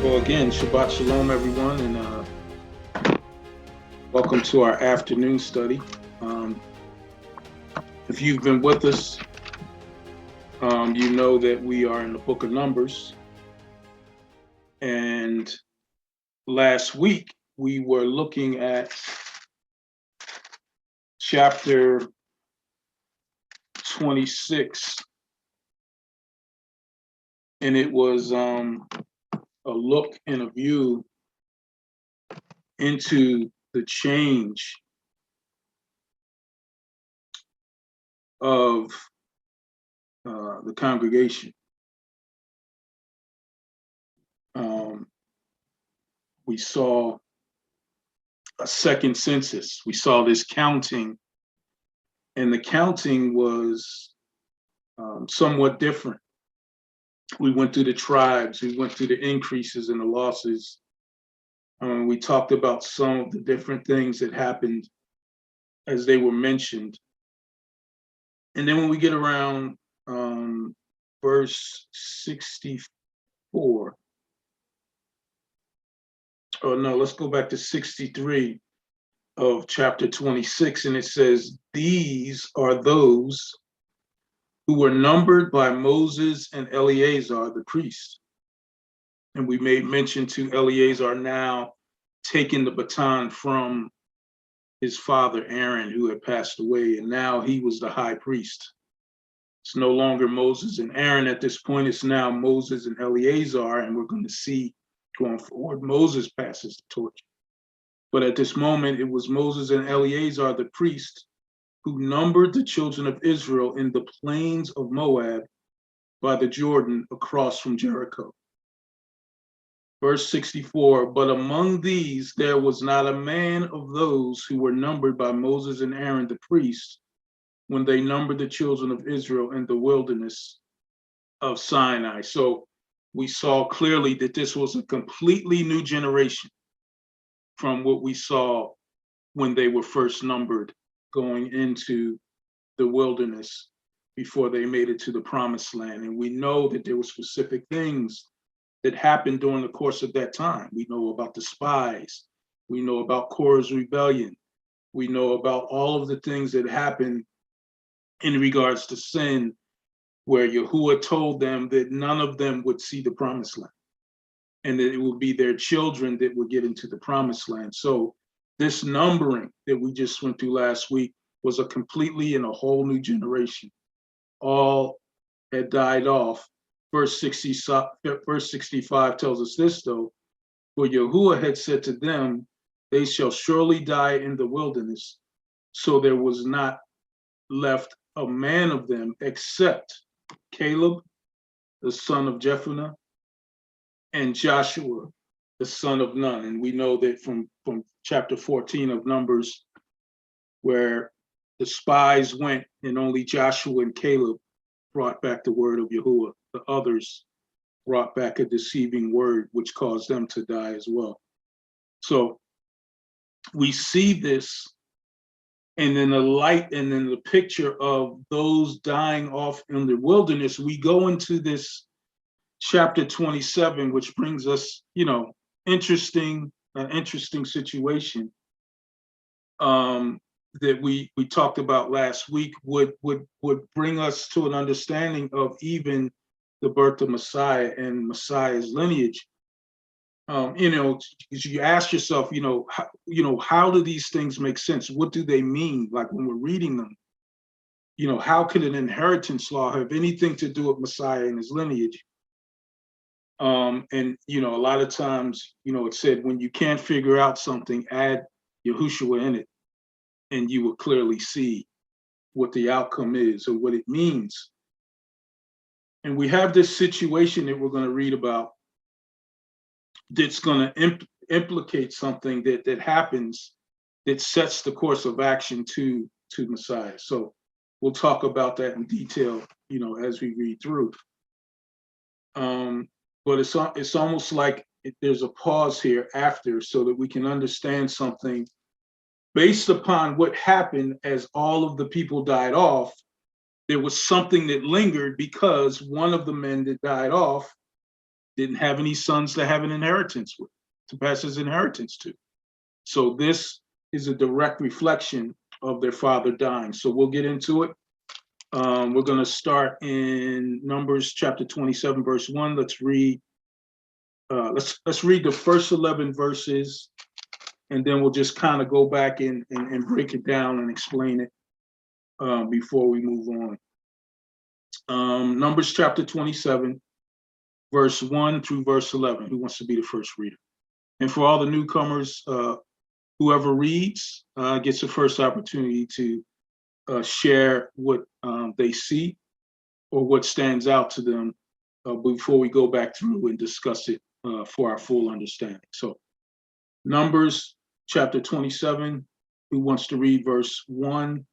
Well, again, Shabbat Shalom, everyone, and welcome to our afternoon study. Um, if you've been with us, you know that we are in the book of Numbers. And last week, we were looking at chapter 26, and it was a look and a view into the change of the congregation. We saw a second census. We saw this counting, and the counting was somewhat different. We went through the tribes, we went through the increases and the losses. We talked about some of the different things that happened as they were mentioned. And then when we get around verse 64, oh no, let's go back to 63 of chapter 26, and it says, "These are those who were numbered by Moses and Eleazar the priest." And we made mention to Eleazar now taking the baton from his father Aaron, who had passed away, and now he was the high priest. It's no longer Moses and Aaron at this point, it's now Moses and Eleazar, and we're going to see going forward, Moses passes the torch. But at this moment, it was Moses and Eleazar the priest who numbered the children of Israel in the plains of Moab by the Jordan across from Jericho. Verse 64, "But among these there was not a man of those who were numbered by Moses and Aaron the priests when they numbered the children of Israel in the wilderness of Sinai." So we saw clearly that this was a completely new generation from what we saw when they were first numbered going into the wilderness before they made it to the promised land. And we know that there were specific things that happened during the course of that time. We know about the spies. We know about Korah's rebellion. We know about all of the things that happened in regards to sin, where Yahuwah told them that none of them would see the promised land and that it would be their children that would get into the promised land. So this numbering that we just went through last week was a completely and a whole new generation. All had died off. Verse 65 tells us this, though, "For Yahuwah had said to them, they shall surely die in the wilderness. So there was not left a man of them except Caleb, the son of Jephunneh, and Joshua, the son of Nun." And we know that from chapter 14 of Numbers, where the spies went and only Joshua and Caleb brought back the word of Yahuwah. The others brought back a deceiving word, which caused them to die as well. So we see this, and in the light and in the picture of those dying off in the wilderness, we go into this chapter 27, which brings us, an interesting situation that we talked about last week, would bring us to an understanding of even the birth of Messiah and Messiah's lineage. You ask yourself, how do these things make sense? What do they mean? Like when we're reading them, how can an inheritance law have anything to do with Messiah and his lineage? And a lot of times, it said when you can't figure out something, add Yahushua in it, and you will clearly see what the outcome is or what it means. And we have this situation that we're going to read about that's going to implicate something that happens that sets the course of action to Messiah. So we'll talk about that in detail, as we read through. But it's almost like there's a pause here after, so that we can understand something based upon what happened as all of the people died off. There was something that lingered because one of the men that died off didn't have any sons to have an inheritance with, to pass his inheritance to. So this is a direct reflection of their father dying. So we'll get into it. We're going to start in Numbers chapter 27, verse 1. Let's read. Let's read the first 11 verses, and then we'll just kind of go back and break it down and explain it before we move on. Numbers chapter 27, verse 1 through verse 11. Who wants to be the first reader? And for all the newcomers, whoever reads gets the first opportunity to share what they see or what stands out to them before we go back through and discuss it for our full understanding. So Numbers chapter 27, who wants to read verse 1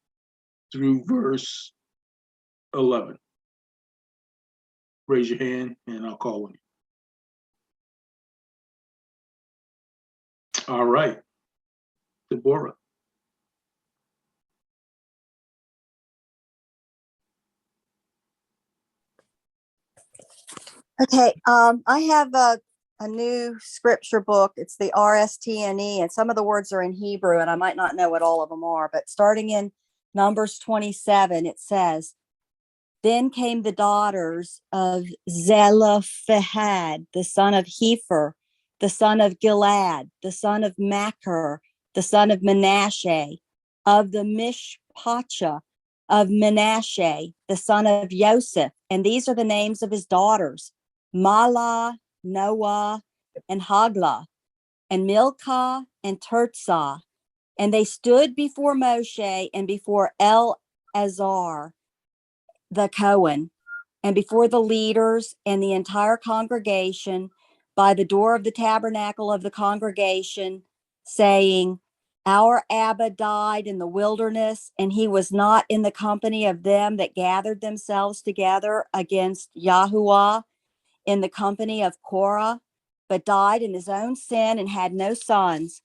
through verse 11? Raise your hand and I'll call on you. All right, Deborah. Okay, I have a new scripture book. It's the RSTNE, and some of the words are in Hebrew, and I might not know what all of them are, but starting in Numbers 27, it says, "Then came the daughters of Zelophehad, the son of Hepher, the son of Gilad, the son of Machir, the son of Manasseh, of the Mishpacha of Manasseh, the son of Joseph." And these are the names of his daughters: Mahlah, Noah, and Haglah, and Milcah, and Tirzah. And they stood before Moshe and before Eleazar the Cohen, and before the leaders and the entire congregation by the door of the tabernacle of the congregation, saying, "Our Abba died in the wilderness, and he was not in the company of them that gathered themselves together against Yahuwah in the company of Korah, but died in his own sin and had no sons.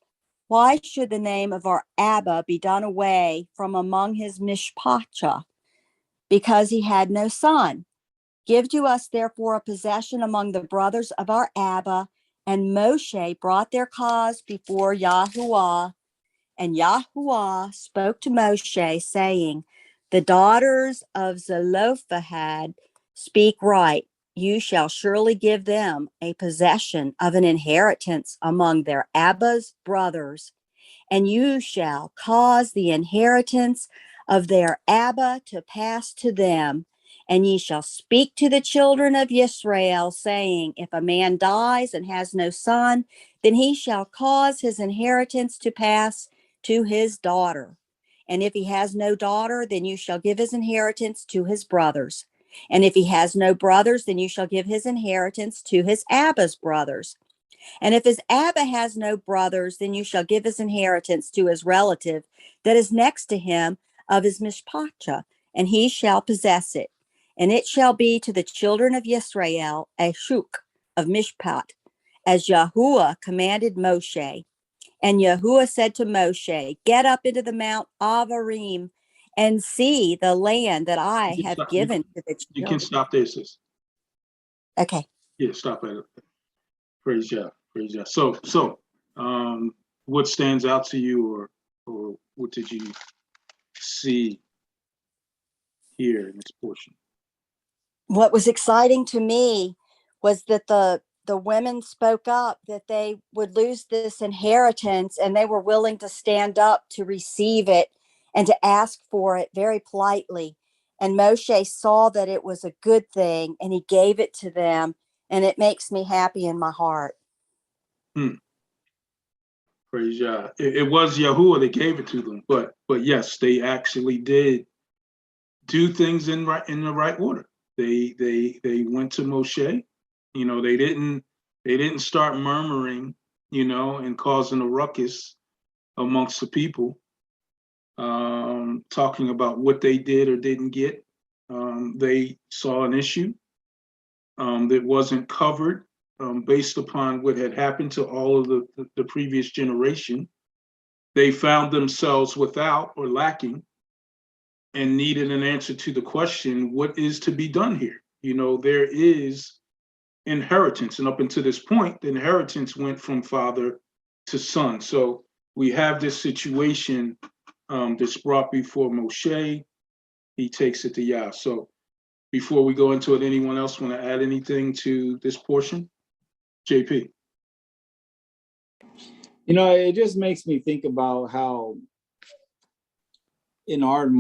Why should the name of our Abba be done away from among his mishpacha? Because he had no son. Give to us therefore a possession among the brothers of our Abba." And Moshe brought their cause before Yahuwah, and Yahuwah spoke to Moshe, saying, "The daughters of Zelophehad speak right. You shall surely give them a possession of an inheritance among their Abba's brothers, and you shall cause the inheritance of their Abba to pass to them. And ye shall speak to the children of Israel, saying, if a man dies and has no son, then he shall cause his inheritance to pass to his daughter. And if he has no daughter, then you shall give his inheritance to his brothers. And if he has no brothers, then you shall give his inheritance to his Abba's brothers. And if his Abba has no brothers, then you shall give his inheritance to his relative that is next to him of his mishpacha, and he shall possess it. And it shall be to the children of Israel a shuk of mishpat, as Yahuwah commanded Moshe. And Yahuwah said to Moshe, get up into the Mount Avarim and see the land that I have given to the children. You can stop there, sis. Okay. Yeah, stop at it. Praise God. Praise God. So, what stands out to you, or what did you see here in this portion? What was exciting to me was that the women spoke up that they would lose this inheritance, and they were willing to stand up to receive it and to ask for it very politely. And Moshe saw that it was a good thing, and he gave it to them, and it makes me happy in my heart. Praise God. It was Yahuwah that gave it to them, but yes, they actually did do things in the right order. They went to Moshe. You know, they didn't start murmuring, you know, and causing a ruckus amongst the people, talking about what they did or didn't get. They saw an issue that wasn't covered based upon what had happened to all of the previous generation. They found themselves without or lacking and needed an answer to the question, what is to be done here? You know, there is inheritance. And up until this point, the inheritance went from father to son. So we have this situation that's brought before Moshe. He takes it to Yah. So before we go into it, anyone else want to add anything to this portion? JP. It just makes me think about how in our,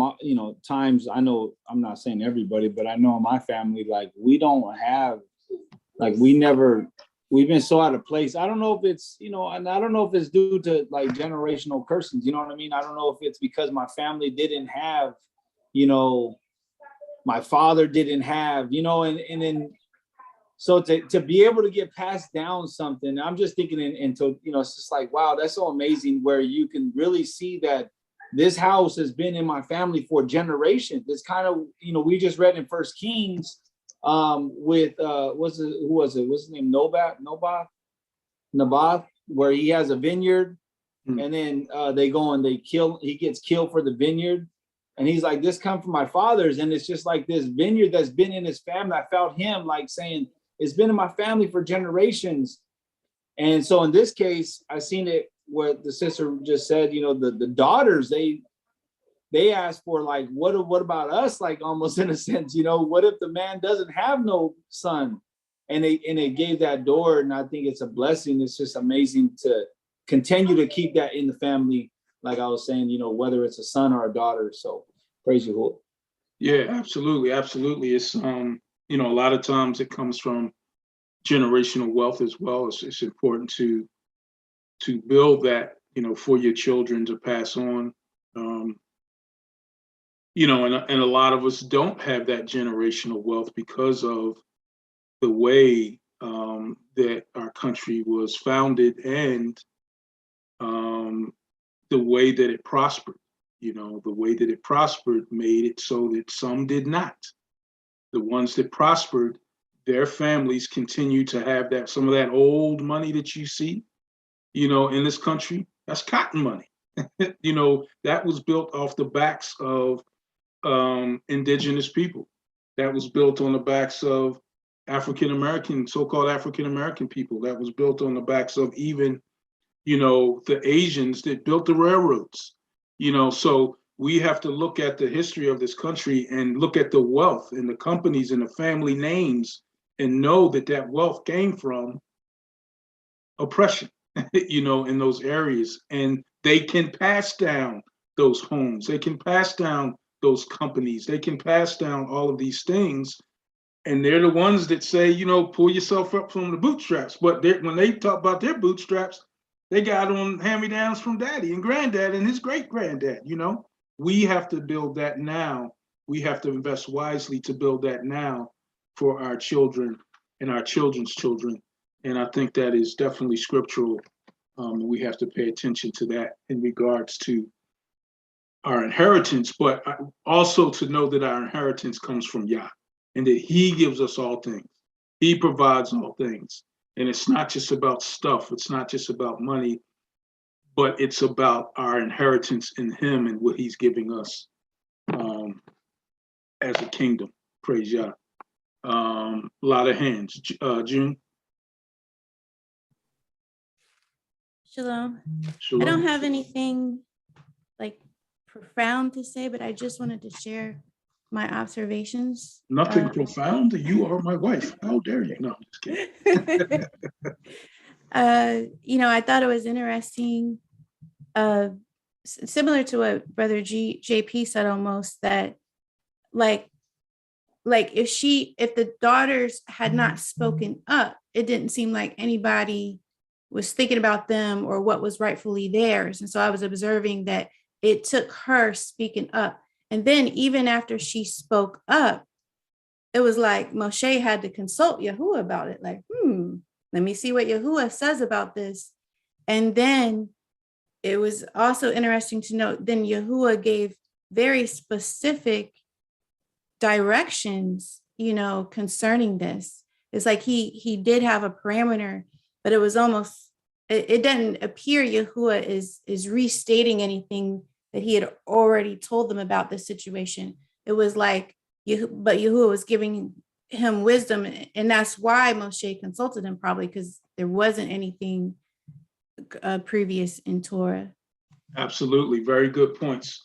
times, I know I'm not saying everybody, but I know in my family, like we don't have, like we've been so out of place. I don't know if it's, and I don't know if it's due to like generational cursings, you know what I mean? I don't know if it's because my family didn't have, my father didn't have, and then, so to be able to get passed down something, I'm just thinking into, it's just like, wow, that's so amazing where you can really see that this house has been in my family for generations. It's kind of, we just read in First Kings with, who was it? What's his name? Naboth, where he has a vineyard and then they go and he gets killed for the vineyard. And he's like, this come from my father's. And it's just like this vineyard that's been in his family. I felt him like saying, it's been in my family for generations. And so in this case, I seen it where the sister just said, the daughters, they asked for like, what about us? Like almost in a sense, what if the man doesn't have no son? And they gave that door. And I think it's a blessing. It's just amazing to continue to keep that in the family. Like I was saying, whether it's a son or a daughter. So praise you, Lord. Yeah, absolutely. Absolutely. It's, a lot of times it comes from generational wealth as well. It's important to build that, for your children to pass on. And a lot of us don't have that generational wealth because of the way that our country was founded and the way that it prospered. The way that it prospered made it so that some did not. The ones that prospered, their families continue to have that, some of that old money that you see, in this country, that's cotton money. That was built off the backs of indigenous people. That was built on the backs of African-American, so-called African-American people. That was built on the backs of even, the Asians that built the railroads. So we have to look at the history of this country and look at the wealth and the companies and the family names and know that that wealth came from oppression, in those areas. And they can pass down those homes. They can pass down those companies. They can pass down all of these things. And they're the ones that say, pull yourself up from the bootstraps. But when they talk about their bootstraps, they got on hand-me-downs from daddy and granddad and his great-granddad. We have to build that now. We have to invest wisely to build that now for our children and our children's children. And I think that is definitely scriptural. We have to pay attention to that in regards to our inheritance, but also to know that our inheritance comes from Yah and that he gives us all things. He provides all things. And it's not just about stuff. It's not just about money, but it's about our inheritance in him and what he's giving us as a kingdom. Praise Yah. A lot of hands. June. Shalom. Shalom. I don't have anything like profound to say, but I just wanted to share my observations. Nothing profound. You are my wife. How dare you? No, I'm just kidding. I thought it was interesting, similar to what Brother JP said almost, that like if the daughters had not spoken up, it didn't seem like anybody was thinking about them or what was rightfully theirs. And so I was observing that it took her speaking up. And then even after she spoke up, it was like Moshe had to consult Yahuwah about it. Like, let me see what Yahuwah says about this. And then it was also interesting to note, then Yahuwah gave very specific directions, concerning this. It's like he did have a parameter, but it was almost, it doesn't appear Yahuwah is restating anything that he had already told them about this situation. It was like, but Yahuwah was giving him wisdom. And that's why Moshe consulted him, probably because there wasn't anything previous in Torah. Absolutely. Very good points.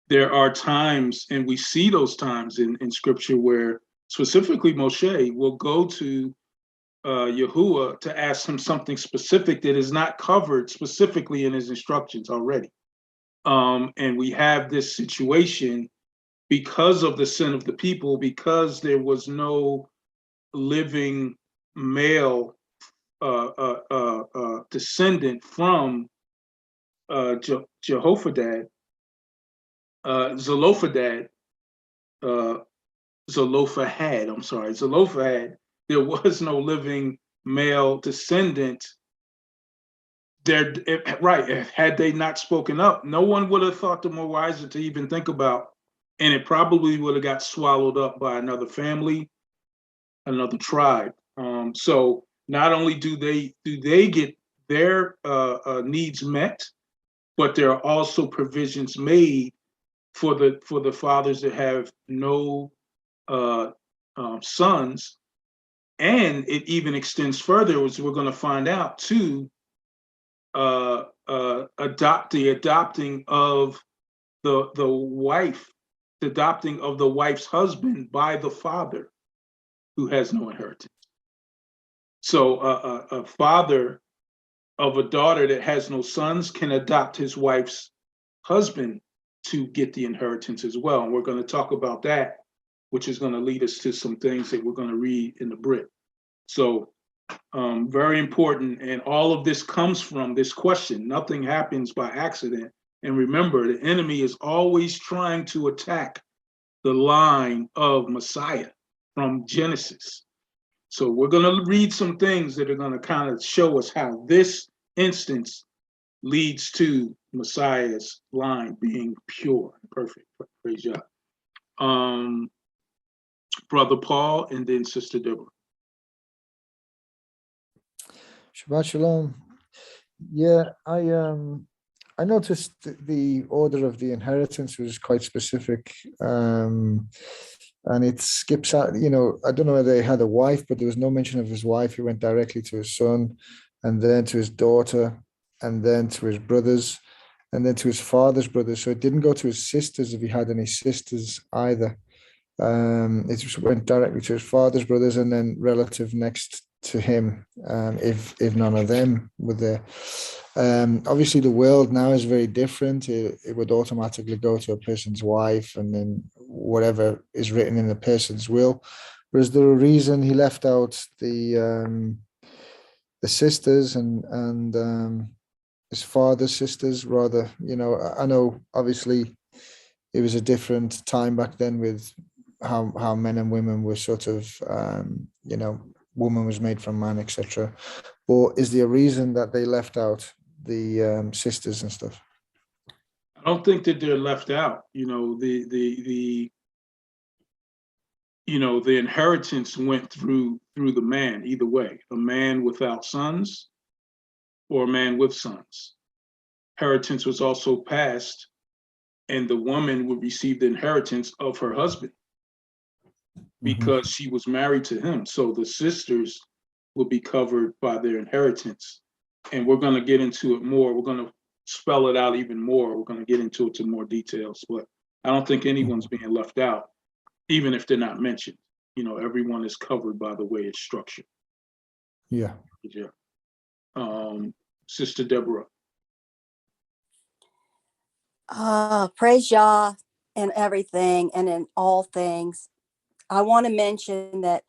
There are times, and we see those times in scripture where specifically Moshe will go to Yahuwah to ask him something specific that is not covered specifically in his instructions already. And we have this situation because of the sin of the people, because there was no living male descendant from Zelophehad, Zelophehad, there was no living male descendant there, right? Had they not spoken up, no one would have thought them more wiser to even think about, and it probably would have got swallowed up by another family, another tribe. So not only do they get their needs met, but there are also provisions made for the fathers that have no sons, and it even extends further, as we're going to find out, to adopting of the wife, the adopting of the wife's husband by the father who has no inheritance. So a father of a daughter that has no sons can adopt his wife's husband to get the inheritance as well. And we're going to talk about that, which is going to lead us to some things that we're going to read in the Brit. So very important. And all of this comes from this question. Nothing happens by accident. And remember, the enemy is always trying to attack the line of Messiah from Genesis. So we're going to read some things that are going to kind of show us how this instance leads to Messiah's line being pure and perfect. Praise God. Brother Paul, and then Sister Deborah. Shabbat Shalom. Yeah, I noticed the order of the inheritance was quite specific, and it skips out. You know, I don't know whether they had a wife, but there was no mention of his wife. He went directly to his son, and then to his daughter, and then to his brothers, and then to his father's brothers. So it didn't go to his sisters if he had any sisters either. It just went directly to his father's brothers, and then relative next to him, if none of them were there. Obviously the world now is very different. It would automatically go to a person's wife and then whatever is written in the person's will. But is there a reason he left out the sisters and his father's sisters rather? You know, I know obviously it was a different time back then with how men and women were sort of, you know, woman was made from man, etc. Or is there a reason that they left out the sisters and stuff? I don't think that they're left out. You know, the inheritance went through the man either way, a man without sons or a man with sons. Inheritance was also passed, and the woman would receive the inheritance of her husband because she was married to him. So the sisters will be covered by their inheritance. And we're going to get into it more. We're going to spell it out even more. We're going to get into it in more details, but I don't think anyone's being left out, even if they're not mentioned. You know, everyone is covered by the way it's structured. Yeah. Sister Deborah. Praise Yah and everything and in all things. I want to mention that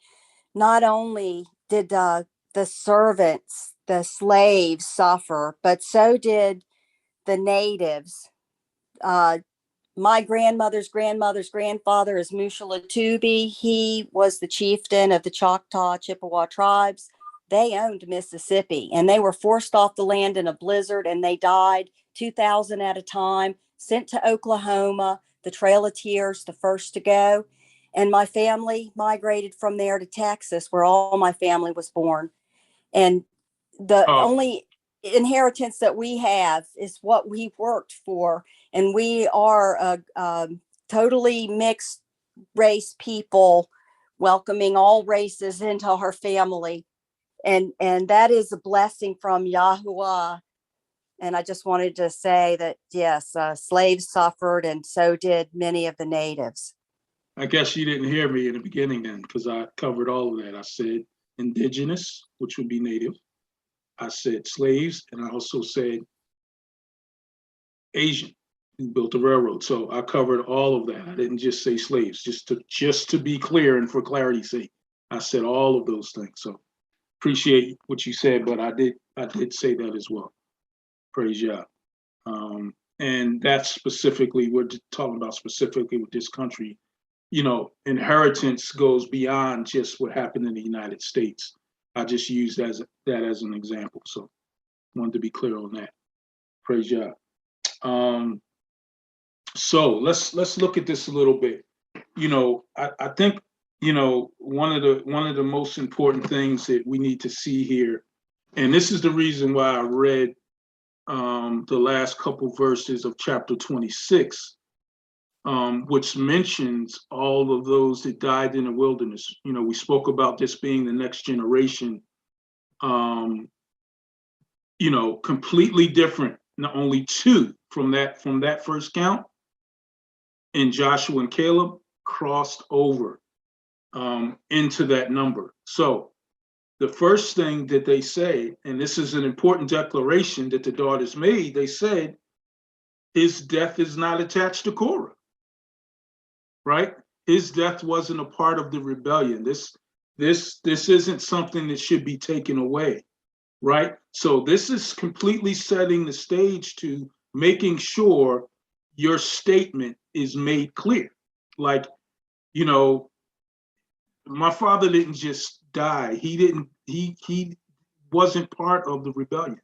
not only did the servants, the slaves suffer, but so did the natives. My grandmother's grandfather is Mushalatubi. He was the chieftain of the Choctaw Chippewa tribes. They owned Mississippi, and they were forced off the land in a blizzard, and they died 2,000 at a time, sent to Oklahoma, the Trail of Tears, the first to go. And my family migrated from there to Texas, where all my family was born. And the only inheritance that we have is what we worked for. And we are a totally mixed race people welcoming all races into her family. And that is a blessing from Yahuwah. And I just wanted to say that, yes, slaves suffered, and so did many of the natives. I guess you didn't hear me in the beginning then, because I covered all of that. I said indigenous, which would be native. I said slaves, and I also said Asian, who built the railroad. So I covered all of that. I didn't just say slaves, just to be clear and for clarity's sake. I said all of those things. So appreciate what you said, but I did say that as well. Praise Yah. And that's specifically, we're talking about specifically with this country. You know, inheritance goes beyond just what happened in the United States. I just used that as an example. So wanted to be clear on that. Praise Yah. So let's look at this a little bit. You know, I think, you know, one of the most important things that we need to see here, and this is the reason why I read the last couple verses of chapter 26, which mentions all of those that died in the wilderness. You know, we spoke about this being the next generation, you know, completely different. Not only two from that first count, and Joshua and Caleb crossed over into that number. So the first thing that they say, and this is an important declaration that the daughters made, they said, his death is not attached to Korah, right? His death wasn't a part of the rebellion. This isn't something that should be taken away, right? So this is completely setting the stage to making sure your statement is made clear. Like, you know, my father didn't just die. He wasn't part of the rebellion,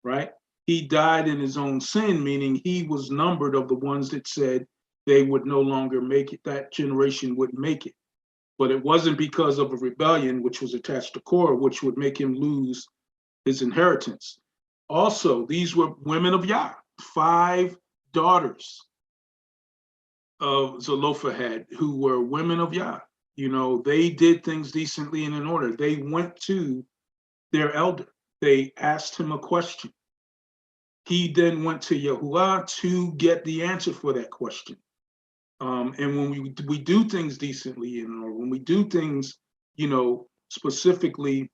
right? He died in his own sin, meaning he was numbered of the ones that said they would no longer make it, that generation wouldn't make it. But it wasn't because of a rebellion, which was attached to Korah, which would make him lose his inheritance. Also, these were women of Yah, 5 daughters of Zelophehad who were women of Yah. You know, they did things decently and in order. They went to their elder. They asked him a question. He then went to Yahuwah to get the answer for that question. And when we do things decently and in order, when we do things, you know, specifically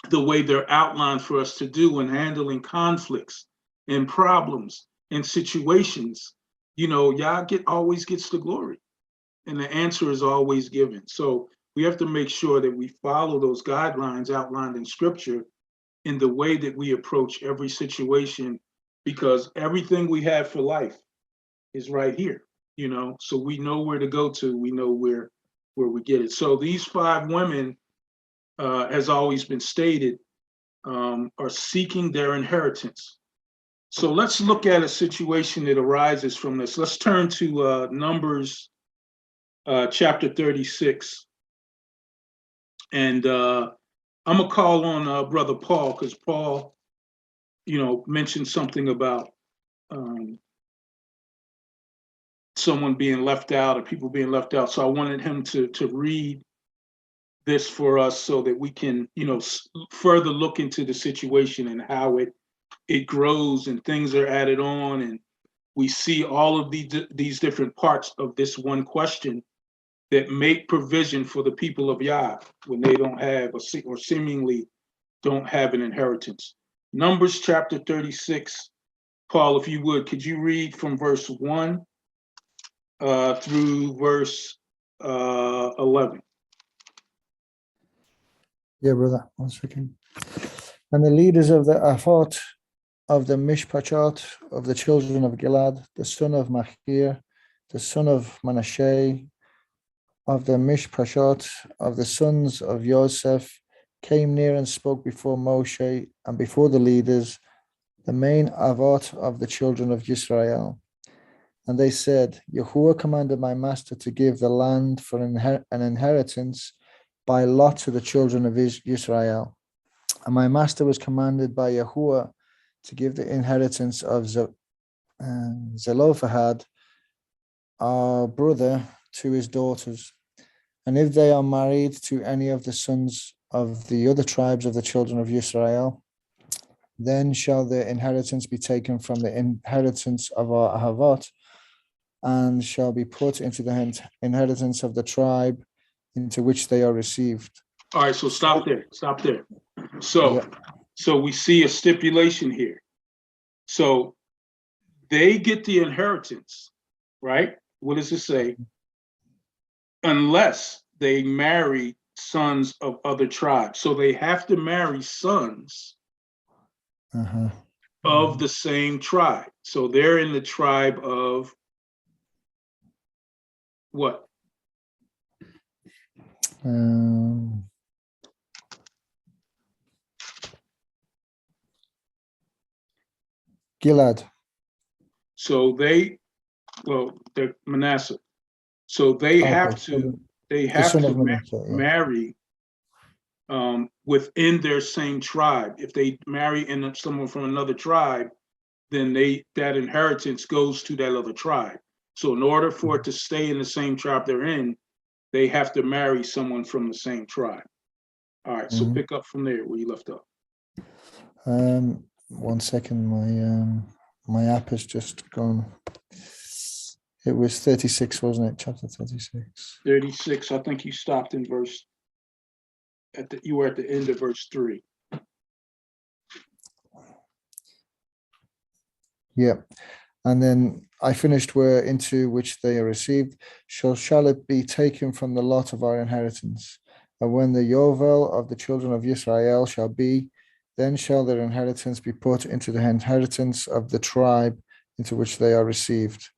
the way they're outlined for us to do in handling conflicts and problems and situations, you know, Yah always gets the glory, and the answer is always given. So we have to make sure that we follow those guidelines outlined in scripture in the way that we approach every situation, because everything we have for life is right here, you know, so we know where to go to, we know where we get it. So these 5 women, as always been stated, are seeking their inheritance. So let's look at a situation that arises from this. Let's turn to Numbers chapter 36. And I'm gonna call on Brother Paul, because Paul, you know, mentioned something about someone being left out or people being left out. So I wanted him to read this for us so that we can, you know, further look into the situation and how it grows and things are added on, and we see all of these different parts of this one question that make provision for the people of Yah when they don't have or seemingly don't have an inheritance. Numbers chapter 36. Paul, if you would, could you read from verse 1 through verse 11? Yeah, brother. 1 second. And the leaders of the Afot of the Mishpachot of the children of Gilad, the son of Machir, the son of Manasseh, of the Mishpachot of the sons of Yosef, came near and spoke before Moshe and before the leaders, the main Avot of the children of Israel. And they said, Yahuwah commanded my master to give the land for an inheritance by lot to the children of Israel. And my master was commanded by Yahuwah to give the inheritance of Zelophehad, our brother, to his daughters. And if they are married to any of the sons of the other tribes of the children of Israel, then shall their inheritance be taken from the inheritance of our Ahavot, and shall be put into the inheritance of the tribe into which they are received. All right, so stop there, stop there. So, Yeah. so we see a stipulation here. So they get the inheritance, right? What does it say? Unless they marry sons of other tribes. So they have to marry sons Uh-huh. of the same tribe. So they're in the tribe of what? Gilad. So they're Manasseh. So they have Okay, to, the son of Manasseh, yeah. marry within their same tribe. If they marry someone from another tribe, then that inheritance goes to that other tribe. So in order for it to stay in the same tribe they're in, they have to marry someone from the same tribe. All right, so pick up from there where you left off. 1 second, my app has just gone. It was 36, wasn't it? Chapter 36. 36, I think you stopped in you were at the end of verse 3. Yeah. And then I finished where into which they are received. Shall it be taken from the lot of our inheritance? And when the Yovel of the children of Israel shall be, then shall their inheritance be put into the inheritance of the tribe into which they are received.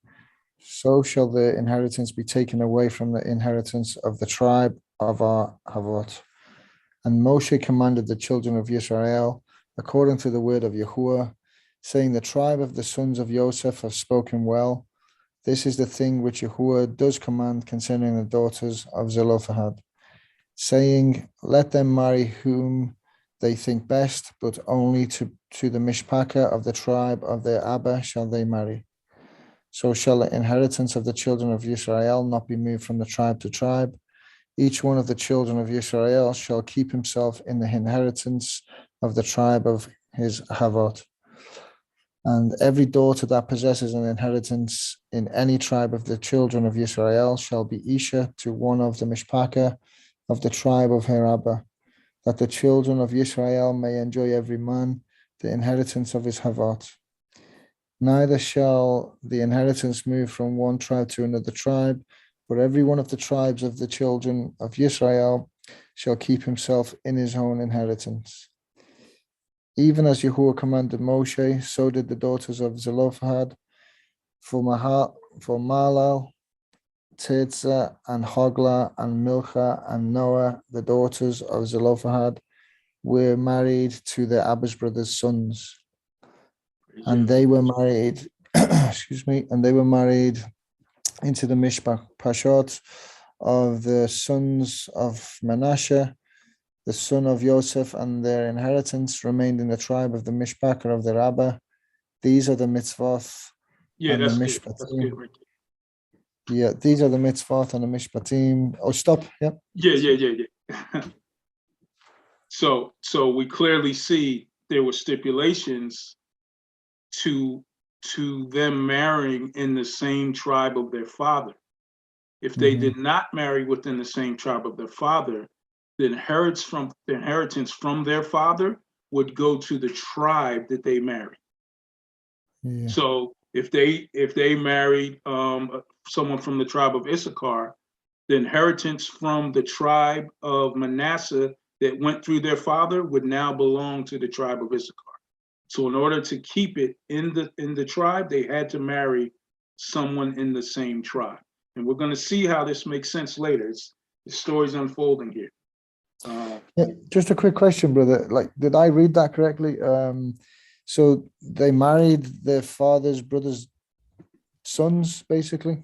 So shall their inheritance be taken away from the inheritance of the tribe of our Havot. And Moshe commanded the children of Israel, according to the word of Yahuwah, saying, the tribe of the sons of Joseph have spoken well. This is the thing which Yahuwah does command concerning the daughters of Zelophehad, saying, let them marry whom they think best, but only to the mishpacha of the tribe of their Abba shall they marry. So shall the inheritance of the children of Israel not be moved from the tribe to tribe. Each one of the children of Israel shall keep himself in the inheritance of the tribe of his Havot. And every daughter that possesses an inheritance in any tribe of the children of Israel shall be Isha to one of the mishpacha of the tribe of her Abba, that the children of Israel may enjoy every man the inheritance of his Havot. Neither shall the inheritance move from one tribe to another tribe, but every one of the tribes of the children of Israel shall keep himself in his own inheritance. Even as Yahuwah commanded Moshe, so did the daughters of Zelophehad, for Malal, Tirzah, and Hoglah, and Milcah, and Noah, the daughters of Zelophehad, were married to their Abba's brothers' sons. And they were married, and they were married into the mishpachot of the sons of Manasseh, the son of Joseph, and their inheritance remained in the tribe of the mishpacha of the Rabbah. These are the mitzvot and the mishpatim. Right. Yeah, these are the mitzvot and the mishpatim. Oh, stop. Yep. Yeah. So we clearly see there were stipulations to them marrying in the same tribe of their father. If they did not marry within the same tribe of their father, the inheritance from their father would go to the tribe that they married. Yeah. So if they married someone from the tribe of Issachar, the inheritance from the tribe of Manasseh that went through their father would now belong to the tribe of Issachar. So in order to keep it in the tribe, they had to marry someone in the same tribe. And we're going to see how this makes sense later. The story's unfolding here. Yeah, just a quick question, brother. Like, did I read that correctly? So they married their father's brother's sons, basically?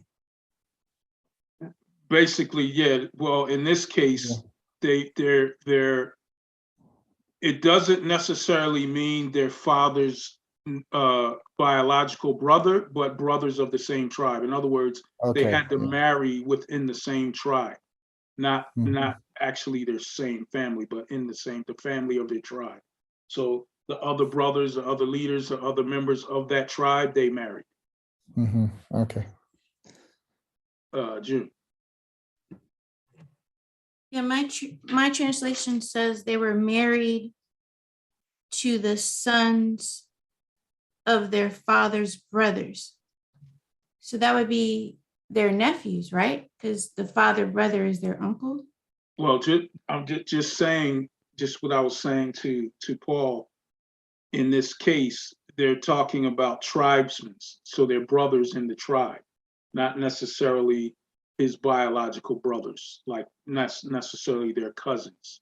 Basically, yeah. Well, in this case, they're it doesn't necessarily mean their father's biological brother, but brothers of the same tribe. In other words, they had to marry within the same tribe. not Mhm. actually their same family, but in the family of their tribe. So the other brothers, the other leaders, the other members of that tribe, they married. Okay. June. Yeah, my translation says they were married to the sons of their father's brothers. So that would be their nephews, right? Because the father brother is their uncle. Well, I'm just saying, just what I was saying to Paul. In this case, they're talking about tribesmen, so they're brothers in the tribe, not necessarily his biological brothers, like not necessarily their cousins.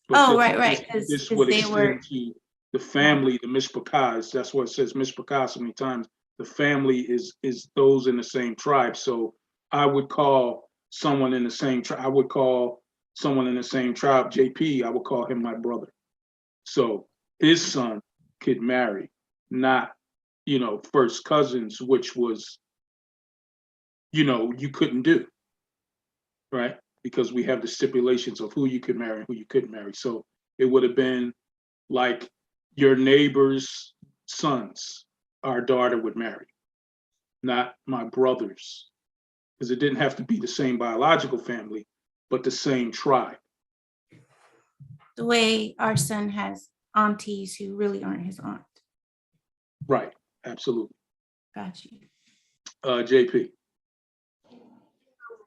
But Oh, right, this because would they were. extend to the family, the mishpachas. That's what it says, mishpachas so many times. The family is those in the same tribe. So I would call someone in the same tribe. I would call someone in the same tribe, JP. I would call him my brother. So his son could marry, not, first cousins, which was, you couldn't do, right? Because we have the stipulations of who you could marry and who you couldn't marry. So it would have been like your neighbor's sons, our daughter would marry, not my brother's. Because it didn't have to be the same biological family, but the same tribe. The way our son has aunties who really aren't his aunt. Right, absolutely. Got you. JP.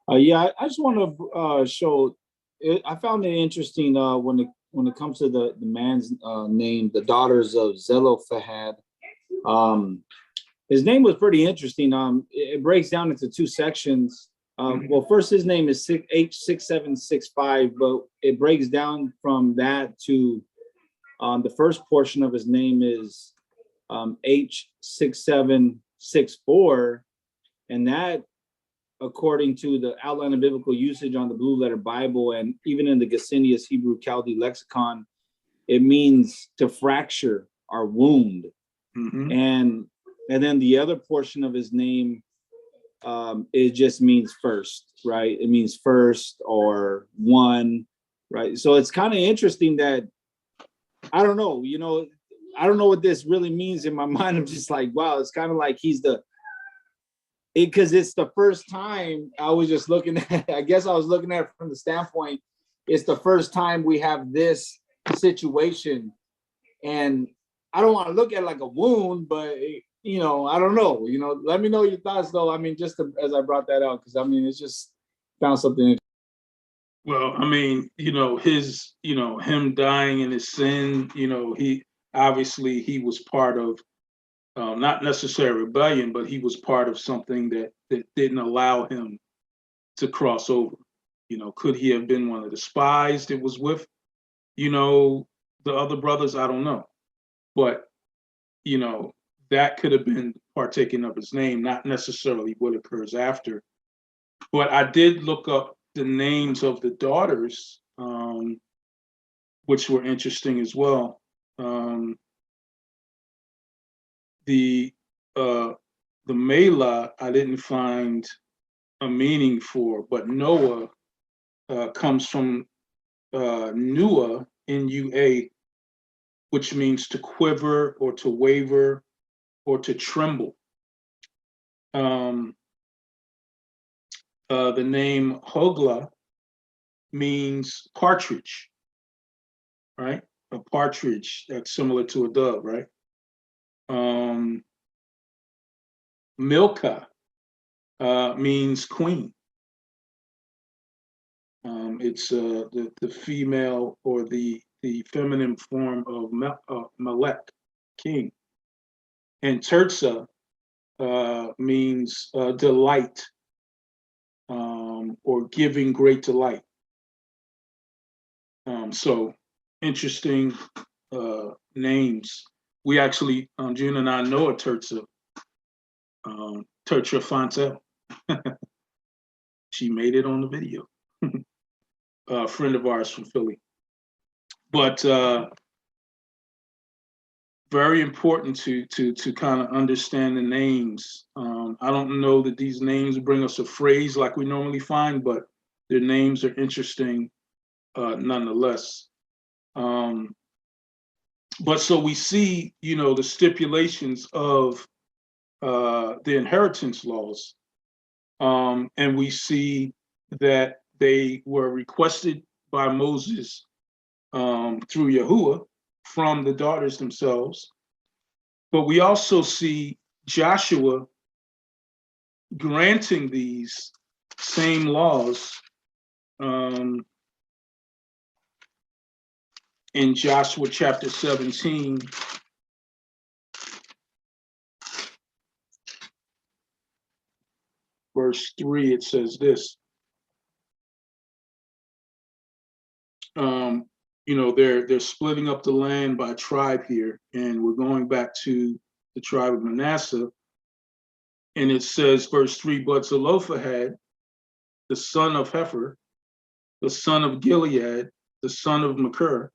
Yeah, I just want to show. I found it interesting when it comes to the man's name, the daughters of Zelophehad. His name was pretty interesting. It breaks down into two sections. Well, first his name is H6765, but it breaks down from that to the first portion of his name is H6764, and that, according to the Outline of Biblical Usage on the Blue Letter Bible, and even in the Gesenius Hebrew Chaldee Lexicon, it means to fracture or wound. Mm-hmm. And then the other portion of his name, it just means first, right? It means first or one, right? So it's kind of interesting that, I don't know, I don't know what this really means in my mind. I'm just like, wow, it's kind of like because it's the first time. I was just looking at, I guess I was looking at it from the standpoint, it's the first time we have this situation. And I don't want to look at it like a wound, but I don't know, let me know your thoughts though. I mean, as I brought that out, because it's just found something. Well, him dying in his sin, he was part of, not necessarily rebellion, but he was part of something that didn't allow him to cross over. Could he have been one of the spies that was with, the other brothers? I don't know. But, that could have been partaking of his name, not necessarily what occurs after. But I did look up the names of the daughters, which were interesting as well. The Mela, I didn't find a meaning for, but Noah comes from Nua, N-U-A, which means to quiver or to waver or to tremble. The name Hogla means partridge, right? A partridge that's similar to a dove, right? Milka means queen. It's the female or the feminine form of Melech, king. And Tirzah means delight, or giving great delight. So interesting names. We actually, June and I know a Tirzah, Tertra Fontel. She made it on the video. A friend of ours from Philly. But very important to kind of understand the names. I don't know that these names bring us a phrase like we normally find, but Their names are interesting nonetheless. But so we see, the stipulations of the inheritance laws. And we see that they were requested by Moses through Yahuwah from the daughters themselves. But we also see Joshua granting these same laws in Joshua chapter 17. Verse 3, it says this. They're splitting up the land by tribe here, and we're going back to the tribe of Manasseh. And it says, verse 3, but Zelophehad, the son of Hepher, the son of Gilead, the son of Machir,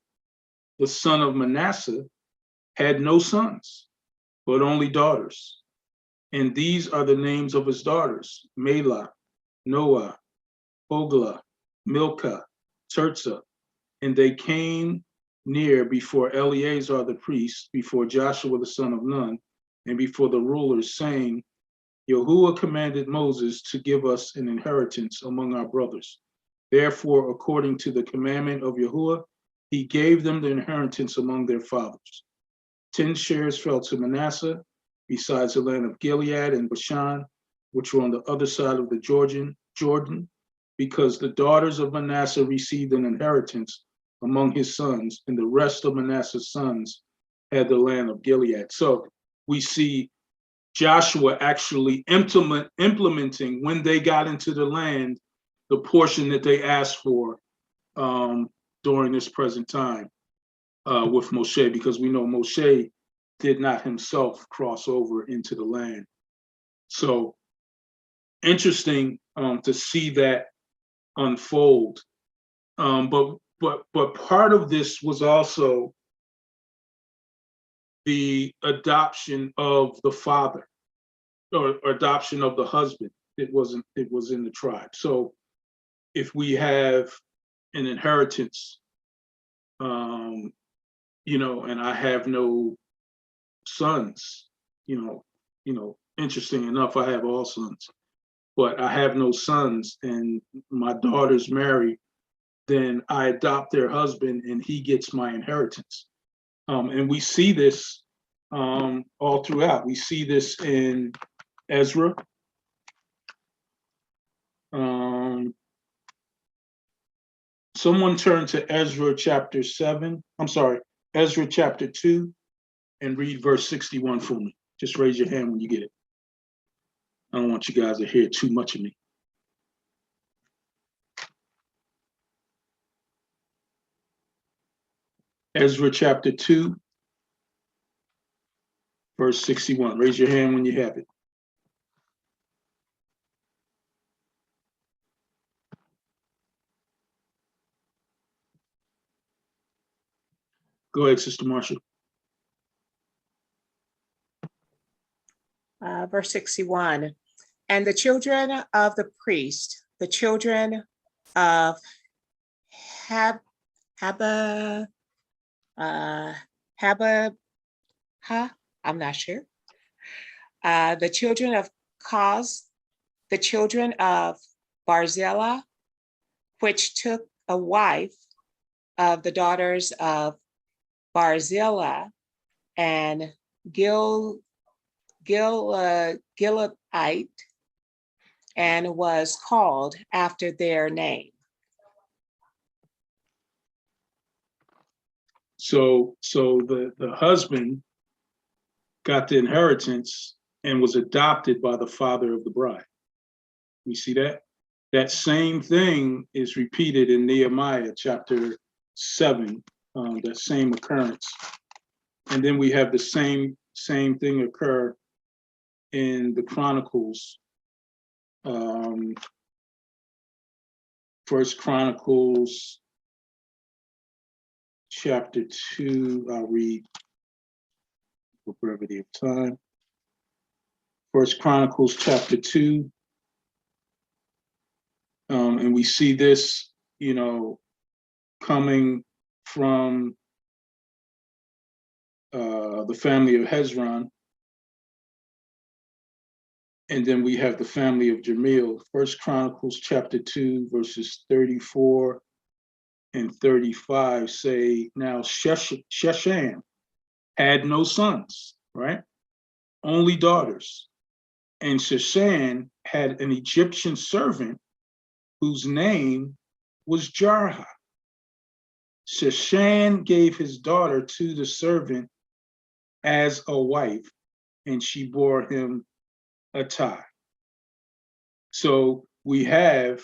the son of Manasseh, had no sons, but only daughters. And these are the names of his daughters: Melah, Noah, Hoglah, Milcah, Tirzah. And they came near before Eleazar the priest, before Joshua the son of Nun, and before the rulers, saying, Yahuwah commanded Moses to give us an inheritance among our brothers. Therefore, according to the commandment of Yahuwah, he gave them the inheritance among their fathers. 10 shares fell to Manasseh, besides the land of Gilead and Bashan, which were on the other side of the Jordan, because the daughters of Manasseh received an inheritance among his sons, and the rest of Manasseh's sons had the land of Gilead. So we see Joshua actually implementing, when they got into the land, the portion that they asked for during this present time with Moshe, because we know Moshe did not himself cross over into the land. So interesting to see that unfold. But part of this was also the adoption of the father, or adoption of the husband. It was in the tribe. So if we have an inheritance, and I have no sons, interesting enough, I have all sons, but I have no sons, and my daughters marry, then I adopt their husband and he gets my inheritance. And we see this all throughout. We see this in Ezra. Someone turn to Ezra chapter 2, and read verse 61 for me. Just raise your hand when you get it. I don't want you guys to hear too much of me. Ezra chapter 2, verse 61. Raise your hand when you have it. Go ahead, Sister Marshall. Verse 61. And the children of the priest, the children of I'm not sure. The children of Koz, the children of Barzillai, which took a wife of the daughters of Barzillai, and Gileadite, and was called after their name. So the husband got the inheritance and was adopted by the father of the bride. We see that? That same thing is repeated in Nehemiah chapter 7, that same occurrence. And then we have the same thing occur in the Chronicles. First Chronicles chapter 2, I'll read for brevity of time. First Chronicles chapter 2, And we see this, coming from the family of Hezron. And then we have the family of Jamil. First Chronicles chapter 2, verses 34 and 35 say, now Sheshan had no sons, right? Only daughters. And Sheshan had an Egyptian servant whose name was Jarha. Sheshan gave his daughter to the servant as a wife, and she bore him a tie. So we have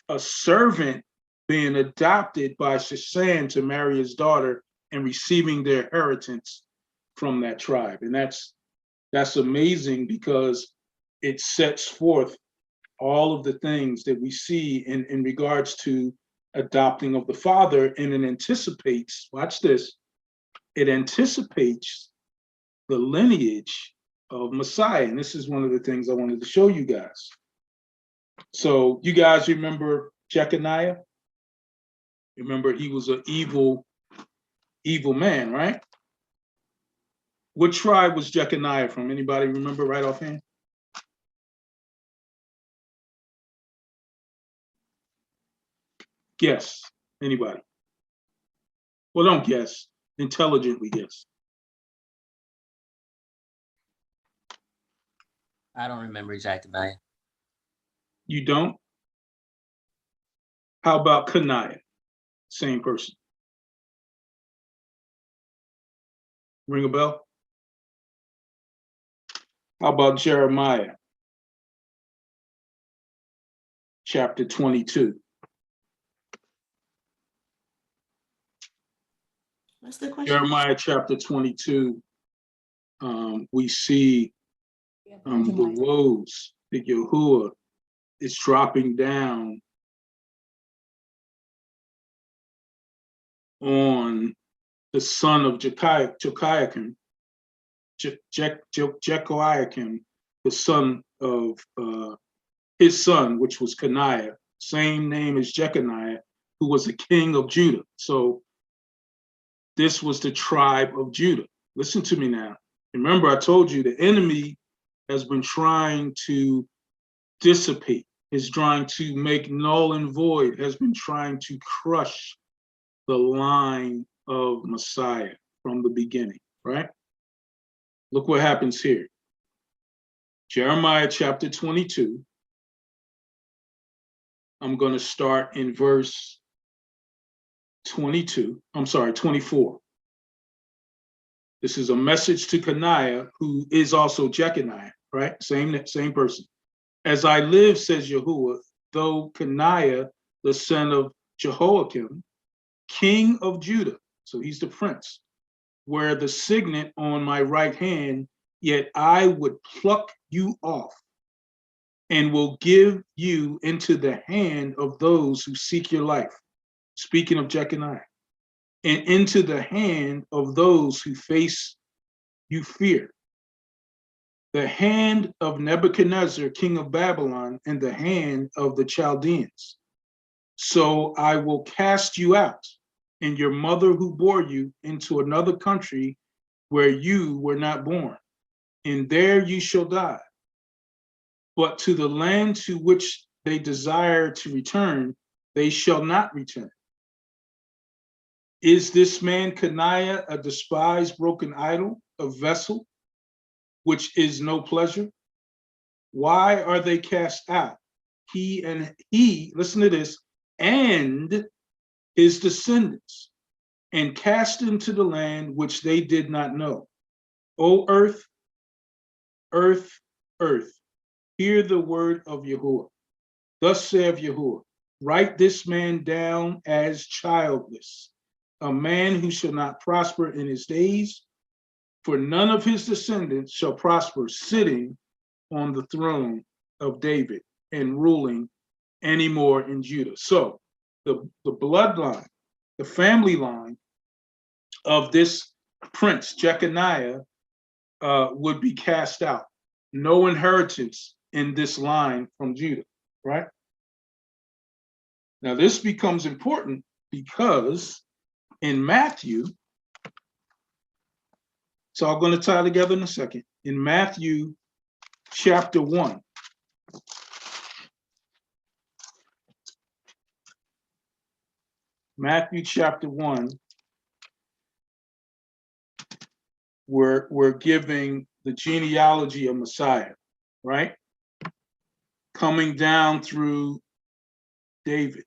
a servant being adopted by Sheshan to marry his daughter and receiving their inheritance from that tribe. And that's amazing, because it sets forth all of the things that we see in regards to adopting of the father, and it anticipates, watch this, it anticipates the lineage of Messiah. And this is one of the things I wanted to show you guys. So you guys remember Jeconiah? Remember, he was an evil man, right? What tribe was Jeconiah from? Anybody remember right offhand? Guess. Anybody? Well, don't guess. Intelligently guess. I don't remember Jeconiah. You don't? How about Coniah? Same person. Ring a bell? How about Jeremiah? Chapter 22. What's the question? Jeremiah chapter 22, we see the woes that Yahuwah is dropping down on the son of Jehoiakim, Jehoiakim, the son of his son, which was Coniah, same name as Jeconiah, who was a king of Judah. So this was the tribe of Judah. Listen to me now. Remember, I told you the enemy has been trying to dissipate, is trying to make null and void, has been trying to crush the line of Messiah from the beginning, right? Look what happens here. Jeremiah chapter 22. I'm going to start in verse 24. This is a message to Coniah, who is also Jeconiah, right? Same person. As I live, says Yahuwah, though Coniah, the son of Jehoiakim, king of Judah, so he's the prince, wear the signet on my right hand, yet I would pluck you off and will give you into the hand of those who seek your life. Speaking of Jeconiah, and into the hand of those who face you fear. The hand of Nebuchadnezzar, king of Babylon, and the hand of the Chaldeans. So I will cast you out, and your mother who bore you, into another country where you were not born, and there you shall die. But to the land to which they desire to return, they shall not return. Is this man Coniah a despised broken idol, a vessel, which is no pleasure? Why are they cast out? He, listen to this, and his descendants, and cast into the land which they did not know. O earth, earth, earth, hear the word of Yahuwah. Thus saith Yahuwah, write this man down as childless, a man who shall not prosper in his days, for none of his descendants shall prosper sitting on the throne of David and ruling anymore in Judah. So the bloodline, the family line of this prince, Jeconiah, would be cast out. No inheritance in this line from Judah, right? Now this becomes important because in Matthew, it's all going to tie together in a second. In Matthew chapter 1, Matthew chapter 1, we're giving the genealogy of Messiah, right? Coming down through David.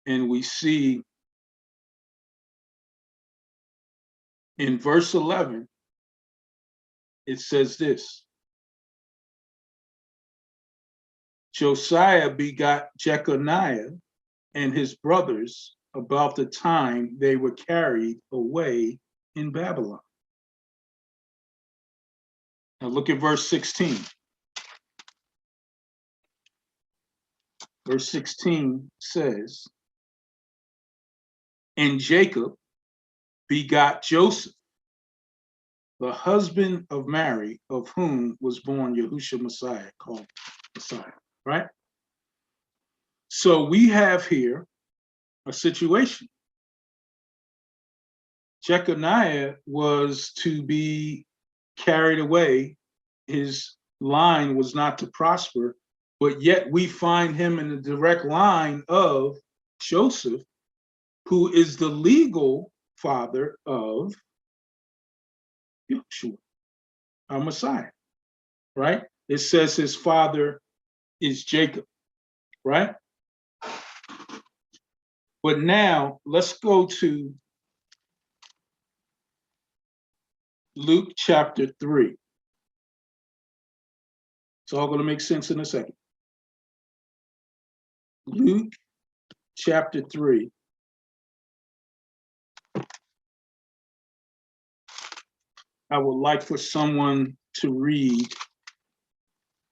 And we see in verse 11, it says this: Josiah begot Jeconiah and his brothers about the time they were carried away in Babylon. Now look at verse 16. Verse 16 says, and Jacob begot Joseph, the husband of Mary, of whom was born Yahushua Messiah, called Messiah, right? So we have here a situation. Jeconiah was to be carried away. His line was not to prosper, but yet we find him in the direct line of Joseph, who is the legal father of Yeshua, our Messiah, right? It says his father is Jacob, right? But now let's go to Luke chapter 3. It's all going to make sense in a second. Luke chapter 3. I would like for someone to read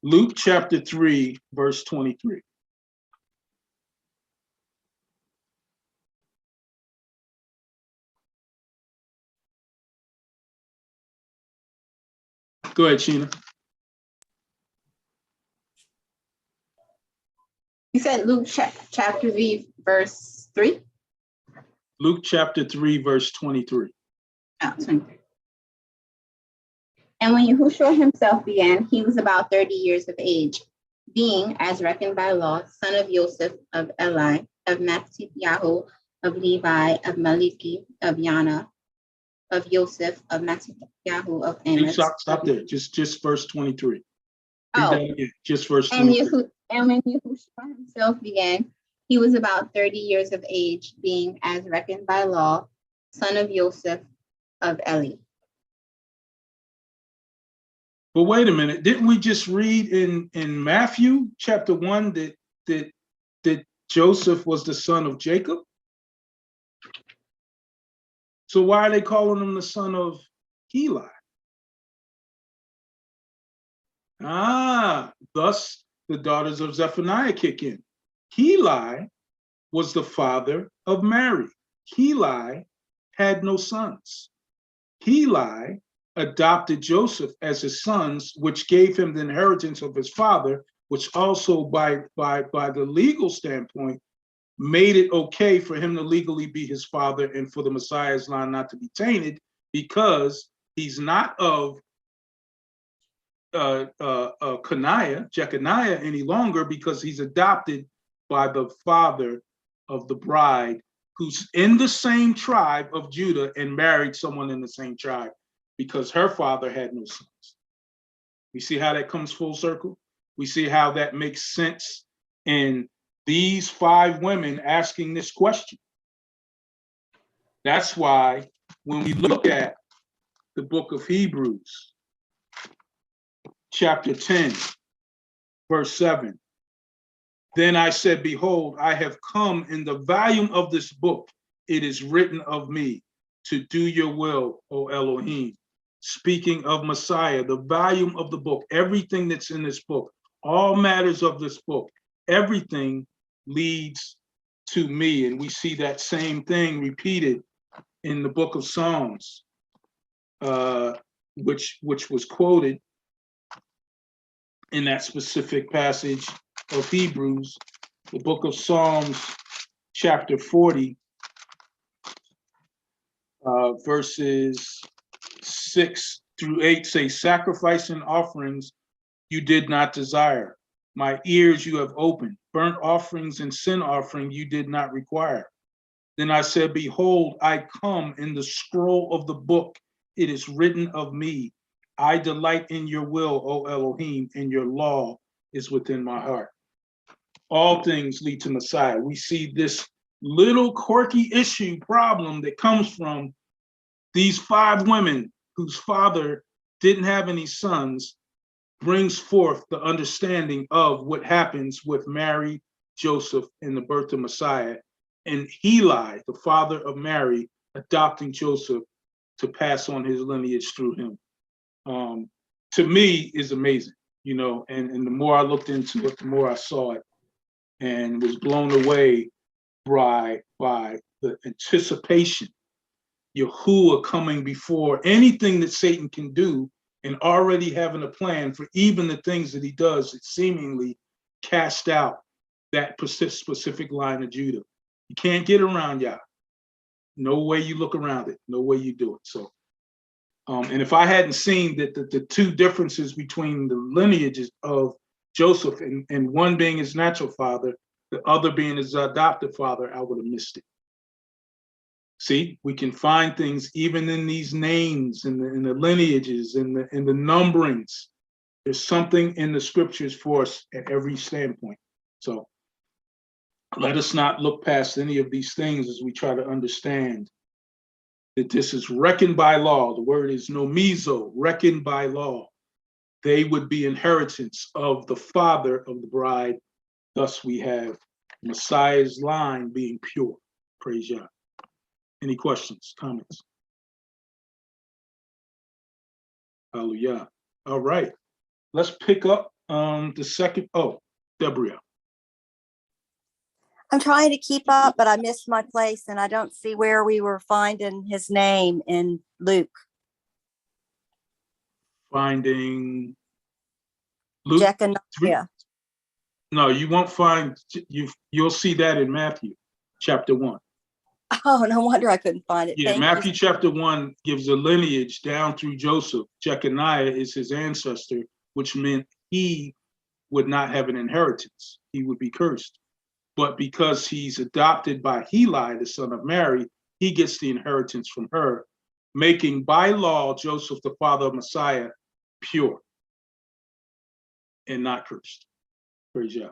Luke chapter 3, verse 23. Go ahead, Sheena. You said Luke chapter 3, verse 3? Luke chapter 3, verse 23. Oh, 23. And when Yahushua himself began, he was about 30 years of age, being, as reckoned by law, son of Joseph of Eli, of Mattathiahu, of Levi, of Maliki, of Yana, of Joseph, of Mattathiahu, of Amos. Stop there. Just verse 23. Read Oh, that again. Just verse and 23. when Yahushua himself began, he was about 30 years of age, being, as reckoned by law, son of Joseph of Eli. But wait a minute, didn't we just read in Matthew chapter 1 that Joseph was the son of Jacob? So why are they calling him the son of Heli? Thus the daughters of Zephaniah kick in. Heli was the father of Mary. Heli had no sons. Heli adopted Joseph as his sons, which gave him the inheritance of his father, which also by the legal standpoint made it okay for him to legally be his father and for the Messiah's line not to be tainted, because he's not of Jeconiah any longer, because he's adopted by the father of the bride, who's in the same tribe of Judah and married someone in the same tribe, because her father had no sons. We see how that comes full circle? We see how that makes sense in these 5 women asking this question. That's why when we look at the book of Hebrews, chapter 10, verse 7, then I said, behold, I have come in the volume of this book. It is written of me to do your will, O Elohim. Speaking of Messiah, the volume of the book, everything that's in this book, all matters of this book, everything leads to me. And we see that same thing repeated in the book of Psalms, which was quoted in that specific passage of Hebrews. The book of Psalms, chapter 40, verses 6 through 8 say, sacrifice and offerings you did not desire. My ears you have opened. Burnt offerings and sin offering you did not require. Then I said, behold, I come. In the scroll of the book it is written of me. I delight in your will, O Elohim, and your law is within my heart. All things lead to Messiah. We see this little quirky issue problem that comes from these 5 women whose father didn't have any sons, brings forth the understanding of what happens with Mary, Joseph, and the birth of Messiah, and Heli, the father of Mary, adopting Joseph to pass on his lineage through him. To me, is amazing, you know, and the more I looked into it, the more I saw it and was blown away by the anticipation, Yahuwah coming before anything that Satan can do, and already having a plan for even the things that he does that seemingly cast out that specific line of Judah. You can't get around Yah. No way you look around it. No way you do it. So, and if I hadn't seen that the 2 differences between the lineages of Joseph and one being his natural father, the other being his adopted father, I would have missed it. See, we can find things even in these names, in the lineages, in the numberings. There's something in the scriptures for us at every standpoint. So let us not look past any of these things as we try to understand that this is reckoned by law. The word is nomizo, reckoned by law. They would be inheritance of the father of the bride. Thus we have Messiah's line being pure. Praise Yah. Any questions, comments? Hallelujah. All right. Let's pick up the second. Oh, Debria. I'm trying to keep up, but I missed my place and I don't see where we were finding his name in Luke. Finding Luke. Jeconiah. No, you won't find, you'll see that in Matthew chapter 1. Oh, no wonder I couldn't find it. Yeah, Thank Matthew you. chapter 1 gives a lineage down through Joseph. Jeconiah is his ancestor, which meant he would not have an inheritance. He would be cursed. But because he's adopted by Heli, the son of Mary, he gets the inheritance from her, making by law Joseph, the father of Messiah, pure and not cursed. Praise God.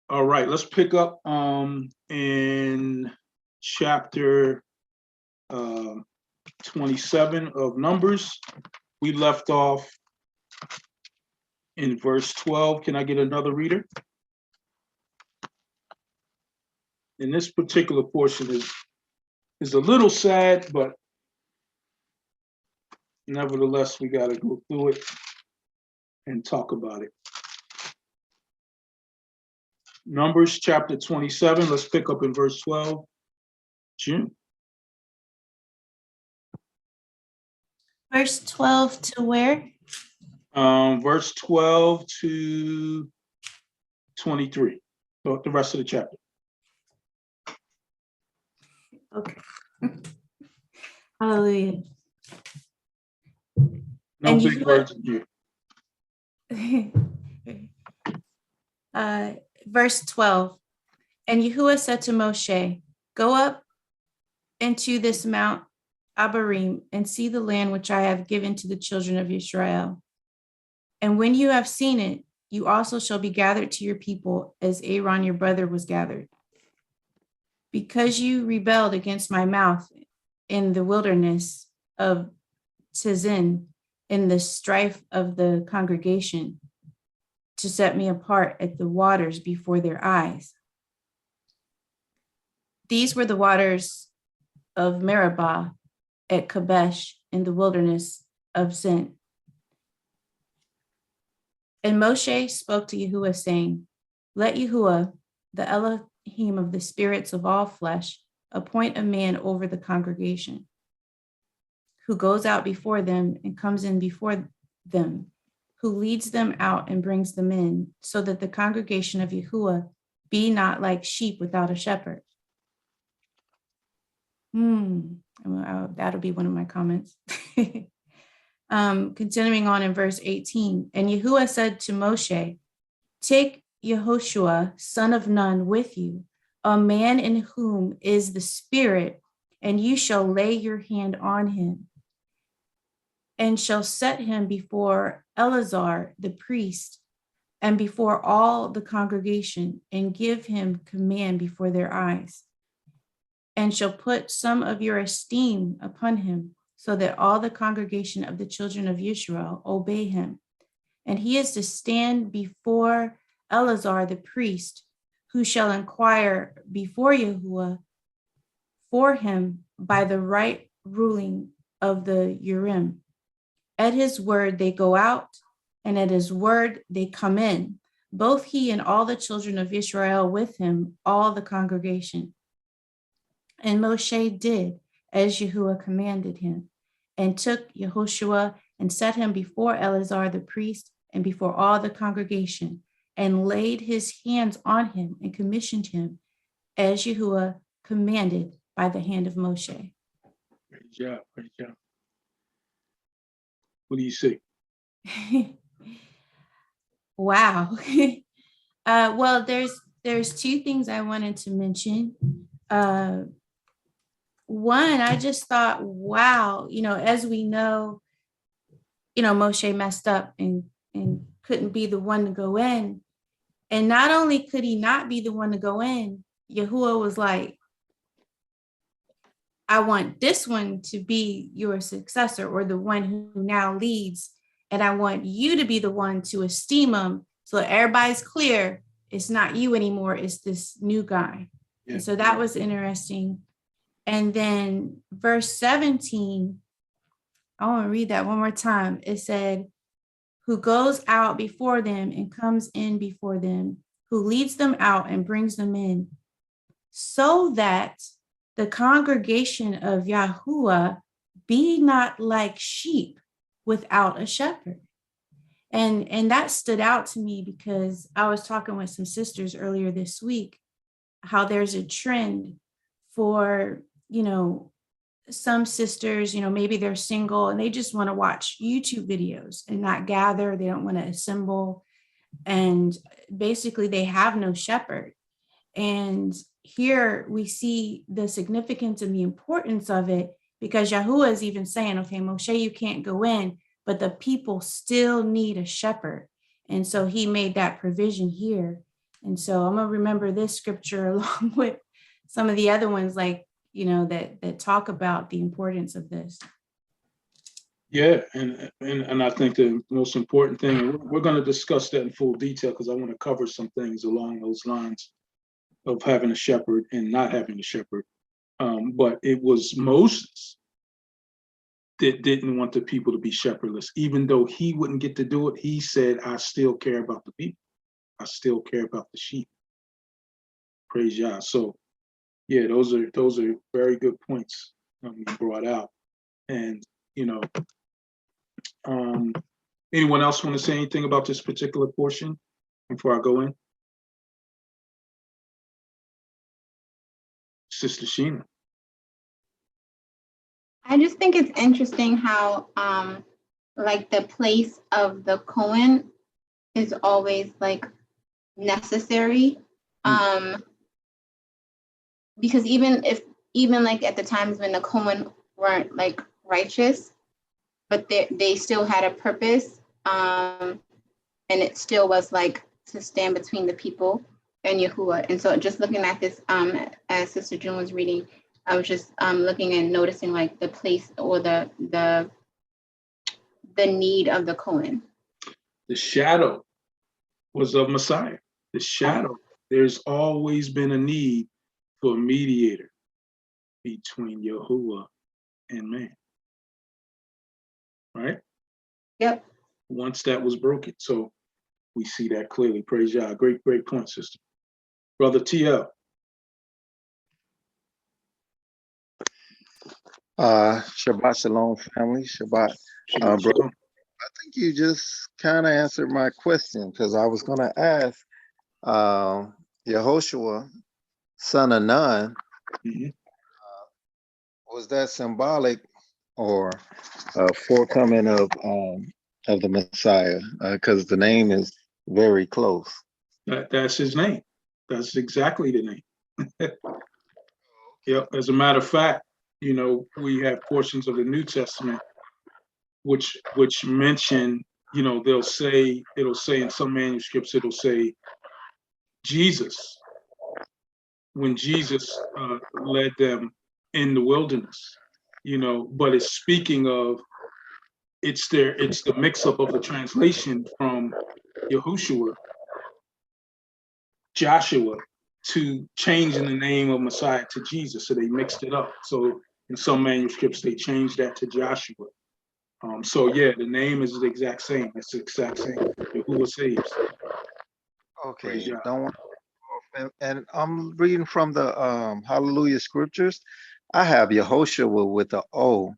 All right, let's pick up in chapter 27 of Numbers. We left off in verse 12. Can I get another reader? And this particular portion is a little sad, but nevertheless, we got to go through it and talk about it. Numbers chapter 27, let's pick up in verse 12. June. Verse 12 to where? Verse 12 to 23, so the rest of the chapter. Okay. Hallelujah. No And big you- words in here. Verse 12. And Yahuwah said to Moshe, go up into this Mount Abarim and see the land which I have given to the children of Israel. And when you have seen it, you also shall be gathered to your people as Aaron your brother was gathered. Because you rebelled against my mouth in the wilderness of Tzizin, in the strife of the congregation, to set me apart at the waters before their eyes. These were the waters of Meribah at Kadesh in the wilderness of Zin. And Moshe spoke to Yahuwah, saying, let Yahuwah, the Elohim of the spirits of all flesh, appoint a man over the congregation, who goes out before them and comes in before them, who leads them out and brings them in, so that the congregation of Yahuwah be not like sheep without a shepherd. That'll be one of my comments. Continuing on in verse 18, and Yahuwah said to Moshe, take Yehoshua, son of Nun, with you, a man in whom is the Spirit, and you shall lay your hand on him, and shall set him before Eleazar the priest, and before all the congregation, and give him command before their eyes, and shall put some of your esteem upon him, so that all the congregation of the children of Israel obey him. And he is to stand before Eleazar the priest, who shall inquire before Yahuwah for him by the right ruling of the Urim. At his word they go out, and at his word they come in, both he and all the children of Israel with him, all the congregation. And Moshe did as Yahuwah commanded him, and took Yehoshua and set him before Eleazar the priest and before all the congregation, and laid his hands on him and commissioned him as Yahuwah commanded by the hand of Moshe. Great job, great job. What do you see? Wow. Well, there's two things I wanted to mention. One, I just thought, wow, as we know, Moshe messed up and couldn't be the one to go in. And not only could he not be the one to go in, Yahuwah was like, I want this one to be your successor, or the one who now leads. And I want you to be the one to esteem him, so that everybody's clear. It's not you anymore. It's this new guy. Yeah. And so that was interesting. And then verse 17, I want to read that one more time. It said, who goes out before them and comes in before them, who leads them out and brings them in, so that the congregation of Yahuwah be not like sheep without a shepherd. And that stood out to me, because I was talking with some sisters earlier this week, how there's a trend for, some sisters, maybe they're single and they just want to watch YouTube videos and not gather. They don't want to assemble. And basically they have no shepherd. And here we see the significance and the importance of it, because Yahuwah is even saying, okay, Moshe, you can't go in, but the people still need a shepherd. And so he made that provision here. And so I'm going to remember this scripture along with some of the other ones, like, that talk about the importance of this. Yeah, and I think the most important thing, and we're going to discuss that in full detail, because I want to cover some things along those lines of having a shepherd and not having a shepherd. But it was Moses that didn't want the people to be shepherdless. Even though he wouldn't get to do it, he said, I still care about the people. I still care about the sheep. Praise Yah. So yeah, those are very good points you brought out. And anyone else want to say anything about this particular portion before I go in? Sister Sheena. I just think it's interesting how like the place of the Cohen is always like necessary. Because even like at the times when the Cohen weren't like righteous, but they still had a purpose, and it still was like to stand between the people and Yahuwah. And so just looking at this, as Sister June was reading, I was just looking and noticing like the place or the need of the Cohen. The shadow was of Messiah. The shadow. There's always been a need for a mediator between Yahuwah and man. Right? Yep. Once that was broken. So we see that clearly. Praise Yah. Great point, sister. Brother TL. Shabbat Shalom, family. Shabbat, brother. I think you just kind of answered my question because I was going to ask Yehoshua, son of Nun, Mhm. was that symbolic or forthcoming of the Messiah? Because the name is very close. That's his name. That's exactly the name. Yep. As a matter of fact, you know, we have portions of the New Testament which mention, you know, it'll say in some manuscripts, it'll say Jesus, when Jesus led them in the wilderness, you know, but it's speaking of, it's the mix up of the translation from Yahushua, Joshua, to changing the name of Messiah to Jesus. So they mixed it up. So in some manuscripts, they changed that to Joshua. So yeah, the name is the exact same. It's the exact same. Yahuwah saves. Praise Okay, Yah. don't want and I'm reading from the Hallelujah scriptures. I have Yehoshua with the O,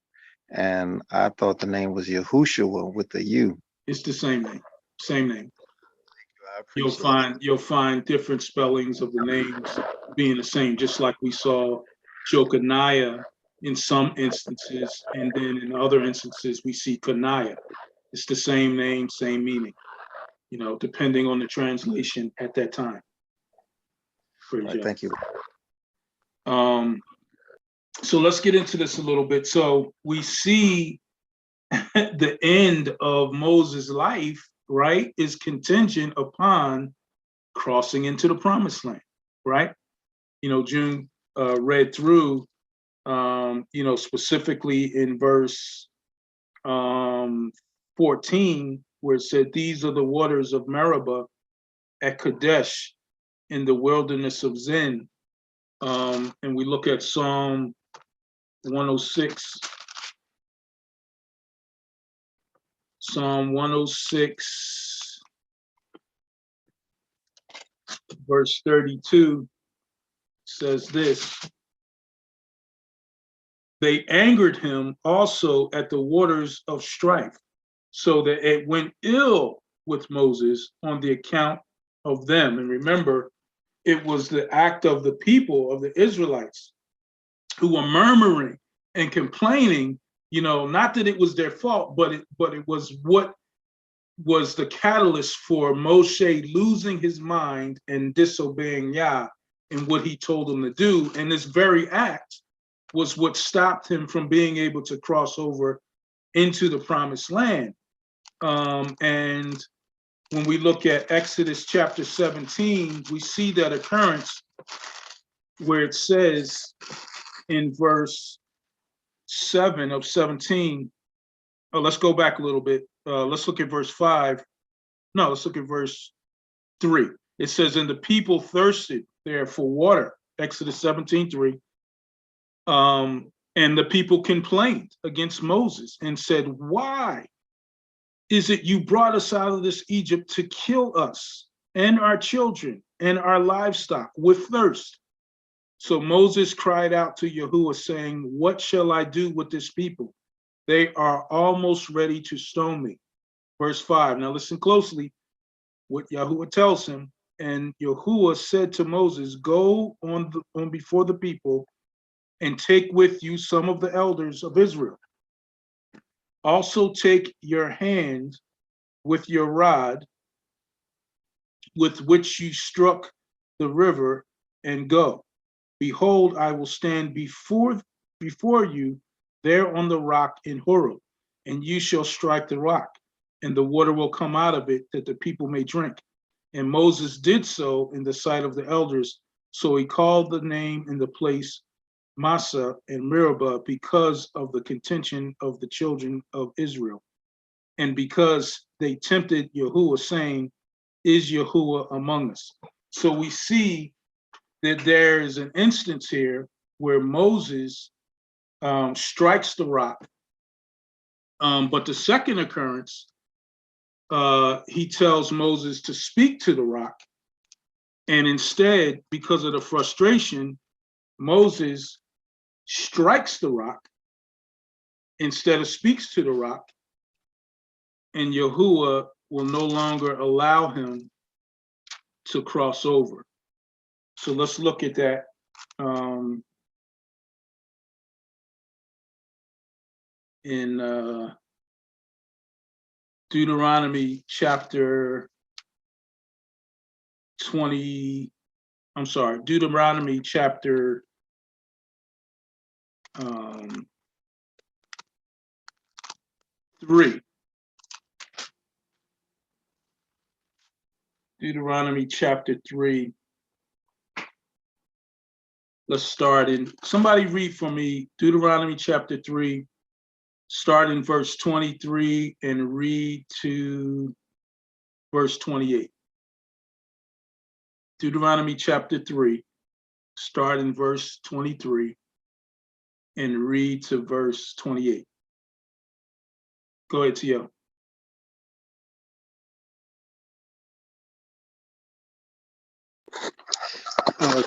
and I thought the name was Yahushua with the U. It's the same name. Same name. I appreciate it. You'll find different spellings of the names being the same, just like we saw Jokaniah in some instances, and then in other instances we see Kanaya. It's the same name, same meaning, you know, depending on the translation at that time. All right, thank you. So let's get into this a little bit. So we see the end of Moses' life, right, is contingent upon crossing into the promised land, right? You know, June read through, you know, specifically in verse 14, where it said, "These are the waters of Meribah at Kadesh in the wilderness of Zin." And we look at Psalm 106. Psalm 106, verse 32 says this: "They angered him also at the waters of strife, so that it went ill with Moses on the account of them." And remember, it was the act of the people, of the Israelites, who were murmuring and complaining, you know, not that it was their fault, but it was what was the catalyst for Moshe losing his mind and disobeying Yah in what he told him to do. And this very act was what stopped him from being able to cross over into the promised land. And when we look at Exodus chapter 17, we see that occurrence where it says in verse 7 of 17, let's go back a little bit. Let's look at verse 5. No, let's look at verse 3. It says, "And the people thirsted there for water," Exodus 17:3. And the people complained against Moses and said, "Why is it you brought us out of this Egypt to kill us and our children and our livestock with thirst?" So Moses cried out to Yahuwah, saying, "What shall I do with this people? They are almost ready to stone me." Verse 5. Now listen closely what Yahuwah tells him. "And Yahuwah said to Moses, Go on before the people and take with you some of the elders of Israel. Also take your hand with your rod with which you struck the river and go. Behold, I will stand before you there on the rock in Horeb, and you shall strike the rock, and the water will come out of it that the people may drink." And Moses did so in the sight of the elders. So he called the name in the place Massa and Meribah, because of the contention of the children of Israel, and because they tempted Yahuwah, saying, "Is Yahuwah among us?" So we see that there is an instance here where Moses strikes the rock. But the second occurrence, he tells Moses to speak to the rock. And instead, because of the frustration, Moses strikes the rock instead of speaks to the rock. and Yahuwah will no longer allow him to cross over. So let's look at that. In Deuteronomy chapter 20, I'm sorry, Deuteronomy chapter 3. Deuteronomy chapter 3. Let's start in, somebody read for me Deuteronomy chapter 3, start in verse 23 and read to verse 28. Deuteronomy chapter 3, start in verse 23 and read to verse 28. Go ahead, Tio.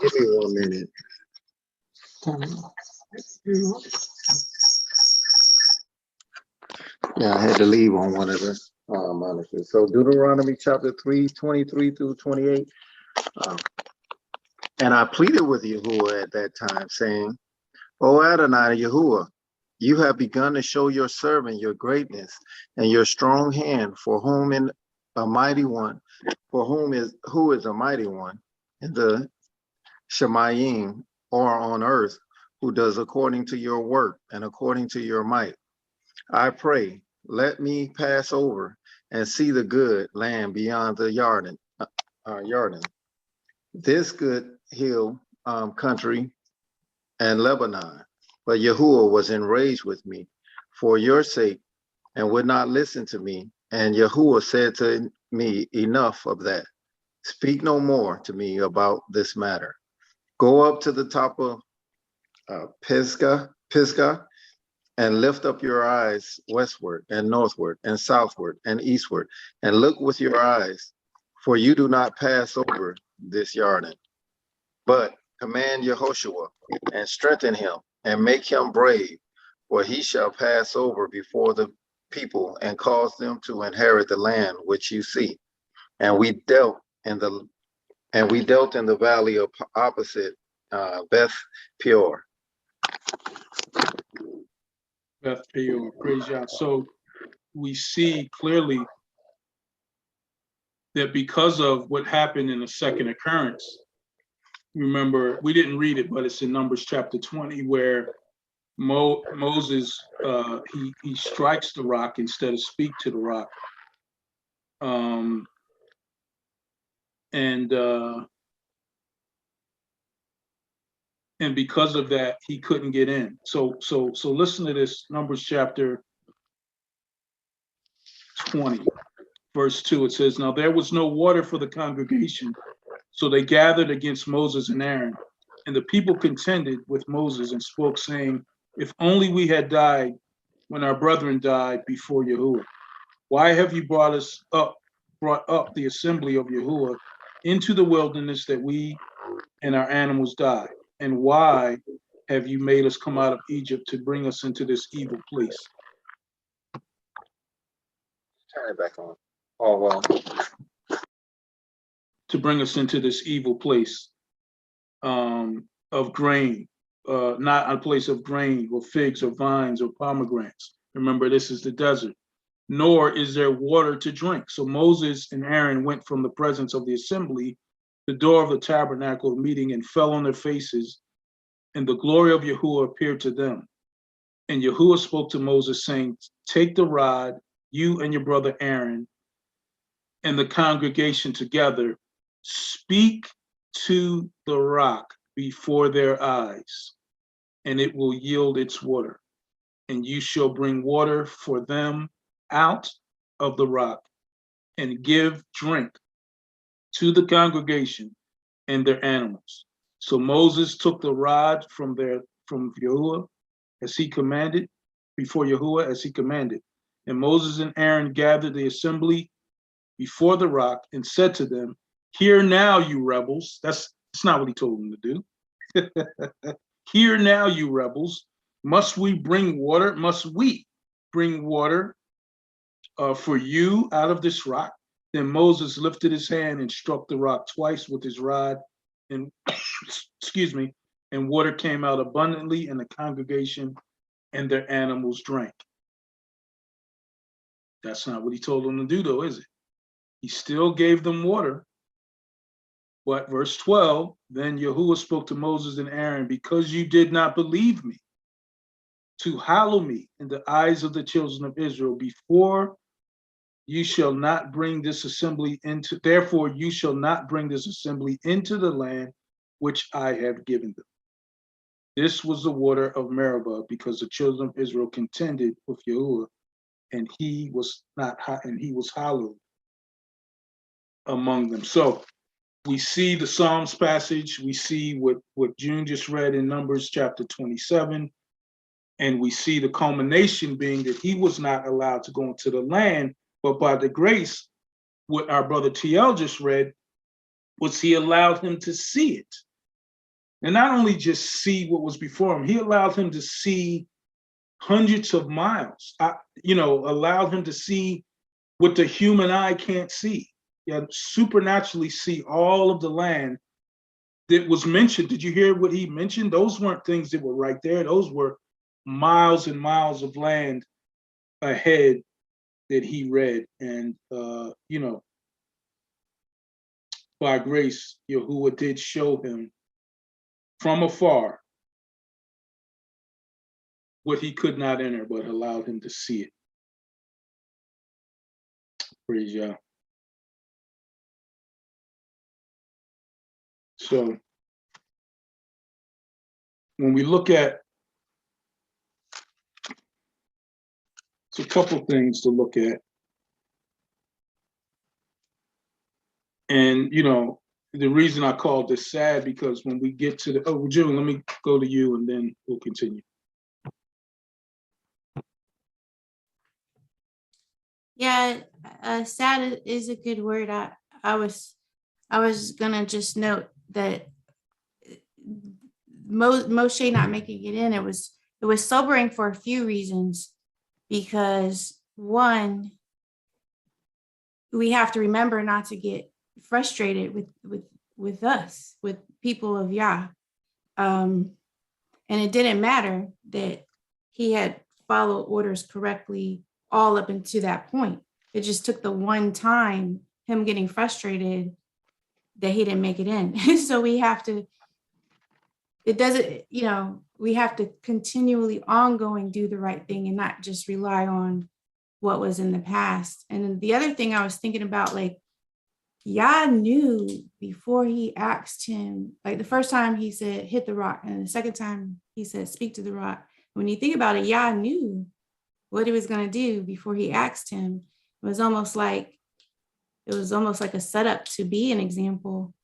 Give me 1 minute. Yeah, I had to leave on one of the monitors. So Deuteronomy chapter 3, 23 through 28. And I pleaded with Yahuwah at that time, saying, O Adonai Yahuwah, you have begun to show your servant your greatness and your strong hand, for whom in a mighty one, who is a mighty one in the Shemayim or on earth, who does according to your work and according to your might. I pray, let me pass over and see the good land beyond the Jordan, this good hill country and Lebanon. But Yahuwah was enraged with me for your sake and would not listen to me. And Yahuwah said to me, enough of that. Speak no more to me about this matter. Go up to the top of Pisgah, and lift up your eyes westward and northward and southward and eastward, and look with your eyes, for you do not pass over this Jordan. But command Yehoshua and strengthen him and make him brave, for he shall pass over before the people and cause them to inherit the land which you see. And we dealt in the valley of opposite Beth Peor. Beth Peor, praise Yah. So we see clearly that because of what happened in the second occurrence, remember, we didn't read it, but it's in Numbers chapter 20, where Moses, he strikes the rock instead of speak to the rock. And because of that, he couldn't get in. So listen to this, Numbers chapter 20, verse 2. It says, now there was no water for the congregation, so they gathered against Moses and Aaron. And the people contended with Moses and spoke, saying, if only we had died when our brethren died before Yahuwah. Why have you brought up the assembly of Yahuwah into the wilderness that we and our animals died? And why have you made us come out of Egypt to bring us into this evil place? Turn it back on. Oh, well. To bring us into this evil place of grain, not a place of grain or figs or vines or pomegranates. Remember, this is the desert. Nor is there water to drink. So Moses and Aaron went from the presence of the assembly, the door of the tabernacle of meeting, and fell on their faces, and the glory of Yahuwah appeared to them. And Yahuwah spoke to Moses, saying, take the rod, you and your brother Aaron, and the congregation together, speak to the rock before their eyes, and it will yield its water. And you shall bring water for them out of the rock, and give drink to the congregation and their animals. So Moses took the rod from Yahuwah as he commanded, before Yahuwah as he commanded. And Moses and Aaron gathered the assembly before the rock and said to them, hear now, you rebels. That's not what he told them to do. Hear now, you rebels. Must we bring water for you out of this rock. Then Moses lifted his hand and struck the rock twice with his rod, and excuse me, and water came out abundantly, and the congregation and their animals drank. That's not what he told them to do, though, is it? He still gave them water. But verse 12, then Yahuwah spoke to Moses and Aaron, because you did not believe me, to hallow me in the eyes of the children of Israel, therefore you shall not bring this assembly into the land which I have given them. This was the water of Meribah, because the children of Israel contended with Yahuwah, and he was hallowed among them. So we see the Psalms passage, we see what June just read in Numbers chapter 27, and we see the culmination being that he was not allowed to go into the land, but by the grace, what our brother TL just read, was he allowed him to see it. And not only just see what was before him, he allowed him to see hundreds of miles, allowed him to see what the human eye can't see. Yeah, supernaturally see all of the land that was mentioned. Did you hear what he mentioned? Those weren't things that were right there. Those were miles and miles of land ahead that he read. And, by grace, Yahuwah did show him from afar what he could not enter, but allowed him to see it. Praise Yah. So when we look at, it's a couple things to look at. And, the reason I called this sad, because when we get to June, let me go to you and then we'll continue. Yeah, sad is a good word. I was gonna just note that Moshe not making it in, it was sobering for a few reasons, because one, we have to remember not to get frustrated with us, with people of Yah. And it didn't matter that he had followed orders correctly all up until that point. It just took the one time, him getting frustrated, that he didn't make it in. So we have to, we have to continually ongoing do the right thing and not just rely on what was in the past. And then the other thing I was thinking about, like, Yah knew before he asked him, like the first time he said, hit the rock. And the second time he said, speak to the rock. When you think about it, Yah knew what he was going to do before he asked him. It was almost like a setup to be an example,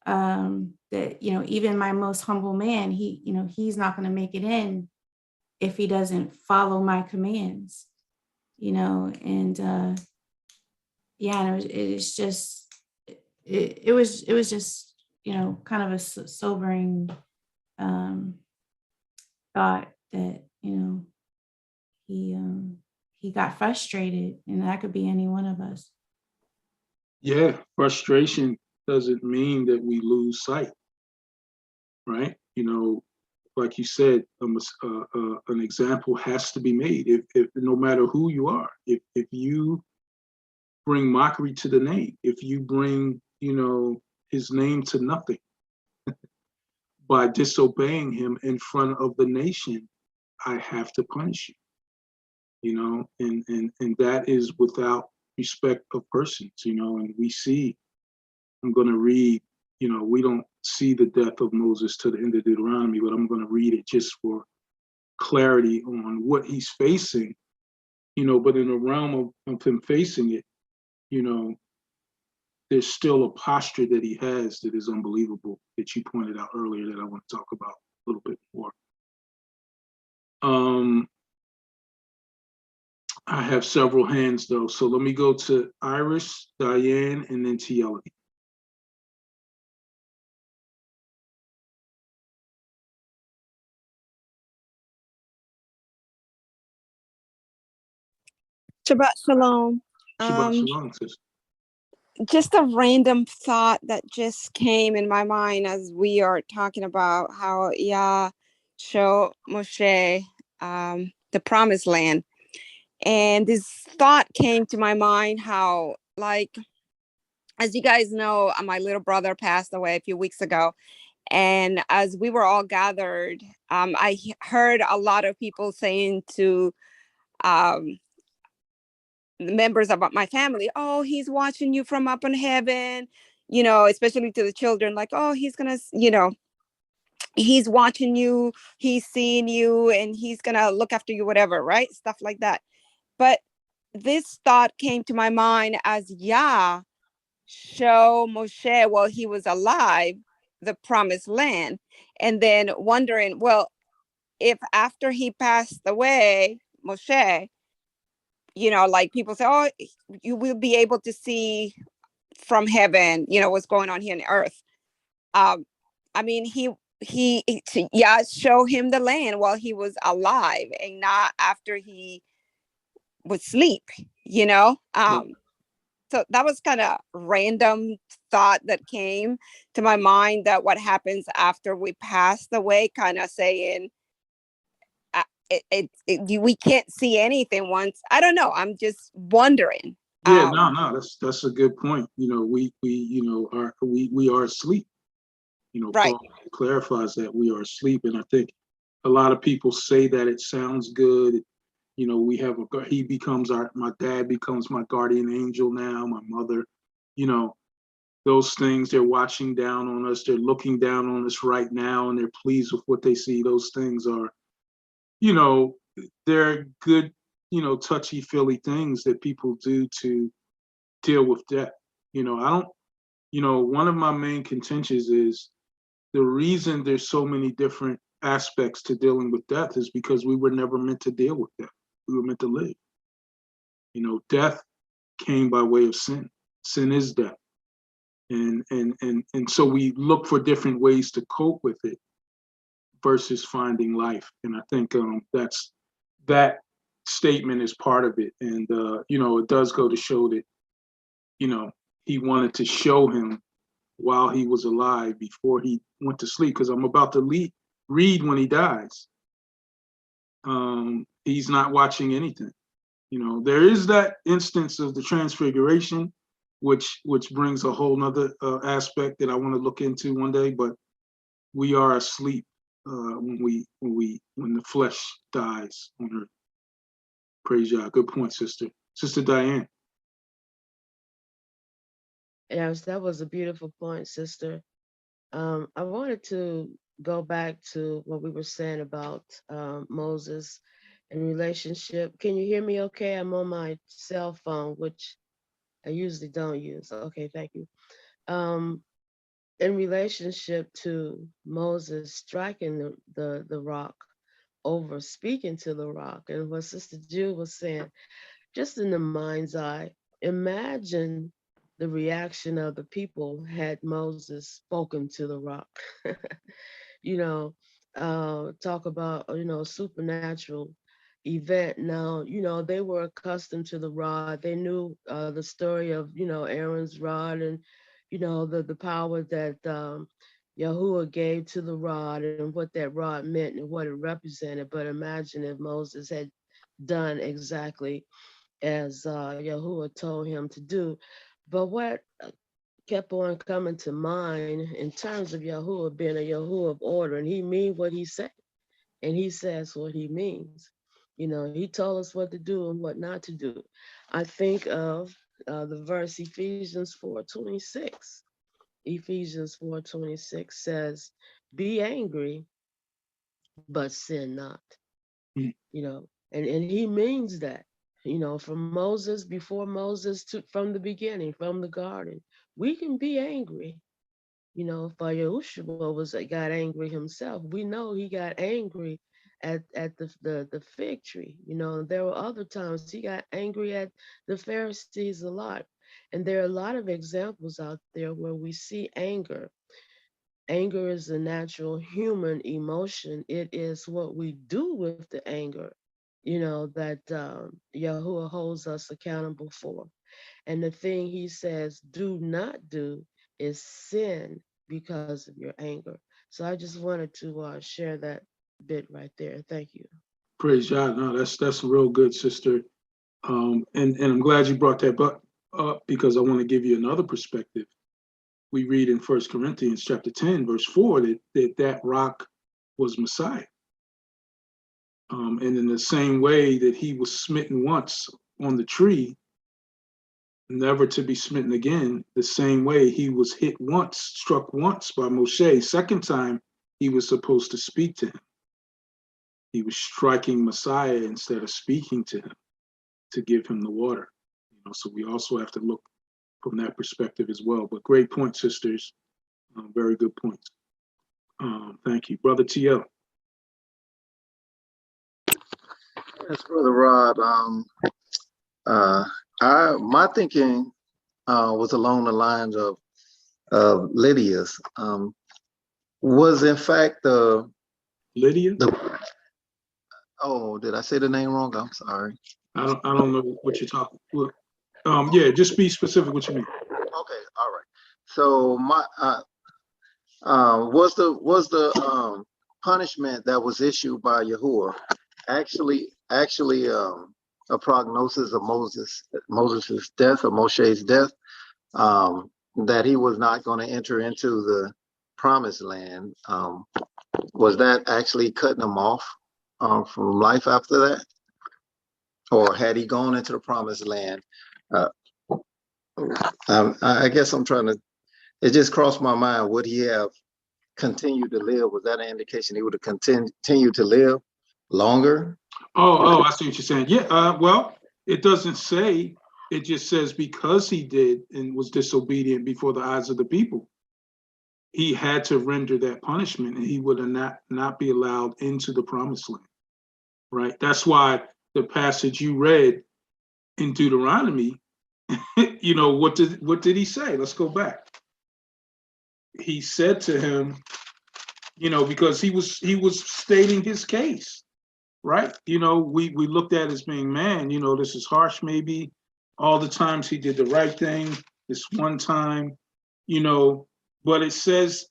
that, even my most humble man, he's not going to make it in if he doesn't follow my commands, and it's just, it was just, kind of a sobering thought that, he got frustrated, and that could be any one of us. Yeah, frustration doesn't mean that we lose sight, right? Like you said, an example has to be made. If no matter who you are, if you bring mockery to the name, if you bring, his name to nothing by disobeying him in front of the nation, I have to punish you, and that is without respect of persons, and we see, I'm going to read, we don't see the death of Moses to the end of Deuteronomy, but I'm going to read it just for clarity on what he's facing, but in the realm of him facing it, there's still a posture that he has that is unbelievable, that you pointed out earlier, that I want to talk about a little bit more. I have several hands though, so let me go to Iris, Diane, and then Tiela. Shabbat Shalom. Shabbat shalom, sister. Just a random thought that just came in my mind as we are talking about how Yah showed Moshe the promised land. And this thought came to my mind how, like, as you guys know, my little brother passed away a few weeks ago. And as we were all gathered, I heard a lot of people saying to members of my family, oh, he's watching you from up in heaven, you know, especially to the children, like, oh, he's gonna, you know, he's watching you, he's seeing you, and he's gonna look after you, whatever, right? Stuff like that. But this thought came to my mind as Yah show Moshe while he was alive the promised land, and then wondering, well, if after he passed away, Moshe, you know, like people say, oh, you will be able to see from heaven, you know, what's going on here on earth. I mean, yeah, show him the land while he was alive and not after he would sleep, you know. So that was kind of random thought that came to my mind, that what happens after we passed away, kind of saying, we can't see anything once. I don't know. I'm just wondering. Yeah, no, that's a good point. You know, we are asleep. You know, right. Paul clarifies that we are asleep, and I think a lot of people say that it sounds good. You know, he becomes my dad becomes my guardian angel now, my mother, you know, those things, they're watching down on us, they're looking down on us right now, and they're pleased with what they see. Those things are, you know, they're good, you know, touchy-feely things that people do to deal with death. You know, one of my main contentions is the reason there's so many different aspects to dealing with death is because we were never meant to deal with death. We were meant to live. You know, death came by way of sin. Sin is death. And so we look for different ways to cope with it versus finding life. And I think that statement is part of it. And, you know, it does go to show that, you know, he wanted to show him while he was alive before he went to sleep, because I'm about to read when he dies. He's not watching anything. You know, there is that instance of the transfiguration, which brings a whole nother aspect that I want to look into one day, but we are asleep when the flesh dies on earth. Praise Yah. Good point, sister. Sister Diane. Yes, that was a beautiful point, sister. I wanted to go back to what we were saying about Moses and relationship. Can you hear me okay? I'm on my cell phone, which I usually don't use. Okay, thank you. In relationship to Moses striking the rock over speaking to the rock, and what Sister Jill was saying, just in the mind's eye, imagine the reaction of the people had Moses spoken to the rock. You know, talk about, you know, supernatural event. Now, you know, they were accustomed to the rod. They knew the story of, you know, Aaron's rod, and, you know, the power that Yahuwah gave to the rod and what that rod meant and what it represented. But imagine if Moses had done exactly as Yahuwah told him to do. But what kept on coming to mind in terms of Yahuwah being a Yahuwah of order, and he means what he said, and he says what he means. You know, he told us what to do and what not to do. I think of the verse Ephesians 4:26. Ephesians 4:26 says, "Be angry, but sin not." You know, and he means that. You know, from Moses, before Moses, from the beginning, from the garden, we can be angry. You know, for Yahushua got angry himself. We know he got angry at the fig tree. You know, there were other times he got angry at the Pharisees a lot. And there are a lot of examples out there where we see anger. Anger is a natural human emotion. It is what we do with the anger that Yahuwah holds us accountable for. And the thing he says, do not do is sin because of your anger. So I just wanted to share that bit right there. Thank you. Praise God. No, that's real good, sister. And I'm glad you brought that up because I want to give you another perspective. We read in 1 Corinthians chapter 10, verse 4, that rock was Messiah. And in the same way that he was smitten once on the tree, never to be smitten again, the same way he was hit once, struck once by Moshe. Second time he was supposed to speak to him. He was striking Messiah instead of speaking to him to give him the water. So we also have to look from that perspective as well. But great point, sisters. Very good points. Thank you. Brother TL. Yes, Brother Rod. My thinking was along the lines of Lydia's. Was in fact Lydia? Oh, did I say the name wrong? I'm sorry. I don't know what you're talking about. Yeah, just be specific what you mean. Okay, all right. So my was the punishment that was issued by Yahuwah actually a prognosis of Moses's death, or Moshe's death, that he was not going to enter into the promised land? Was that actually cutting him off from life after that? Or had he gone into the promised land? I guess I'm trying to, it just crossed my mind, would he have continued to live? Was that an indication he would have continued to live longer? Oh, I see what you're saying. Yeah, well, it doesn't say, it just says because he did and was disobedient before the eyes of the people, he had to render that punishment and he would not be allowed into the promised land, right? That's why the passage you read in Deuteronomy, what did he say? Let's go back. He said to him, because he was stating his case, right? We looked at as being, man, this is harsh, maybe all the times he did the right thing, this one time, but it says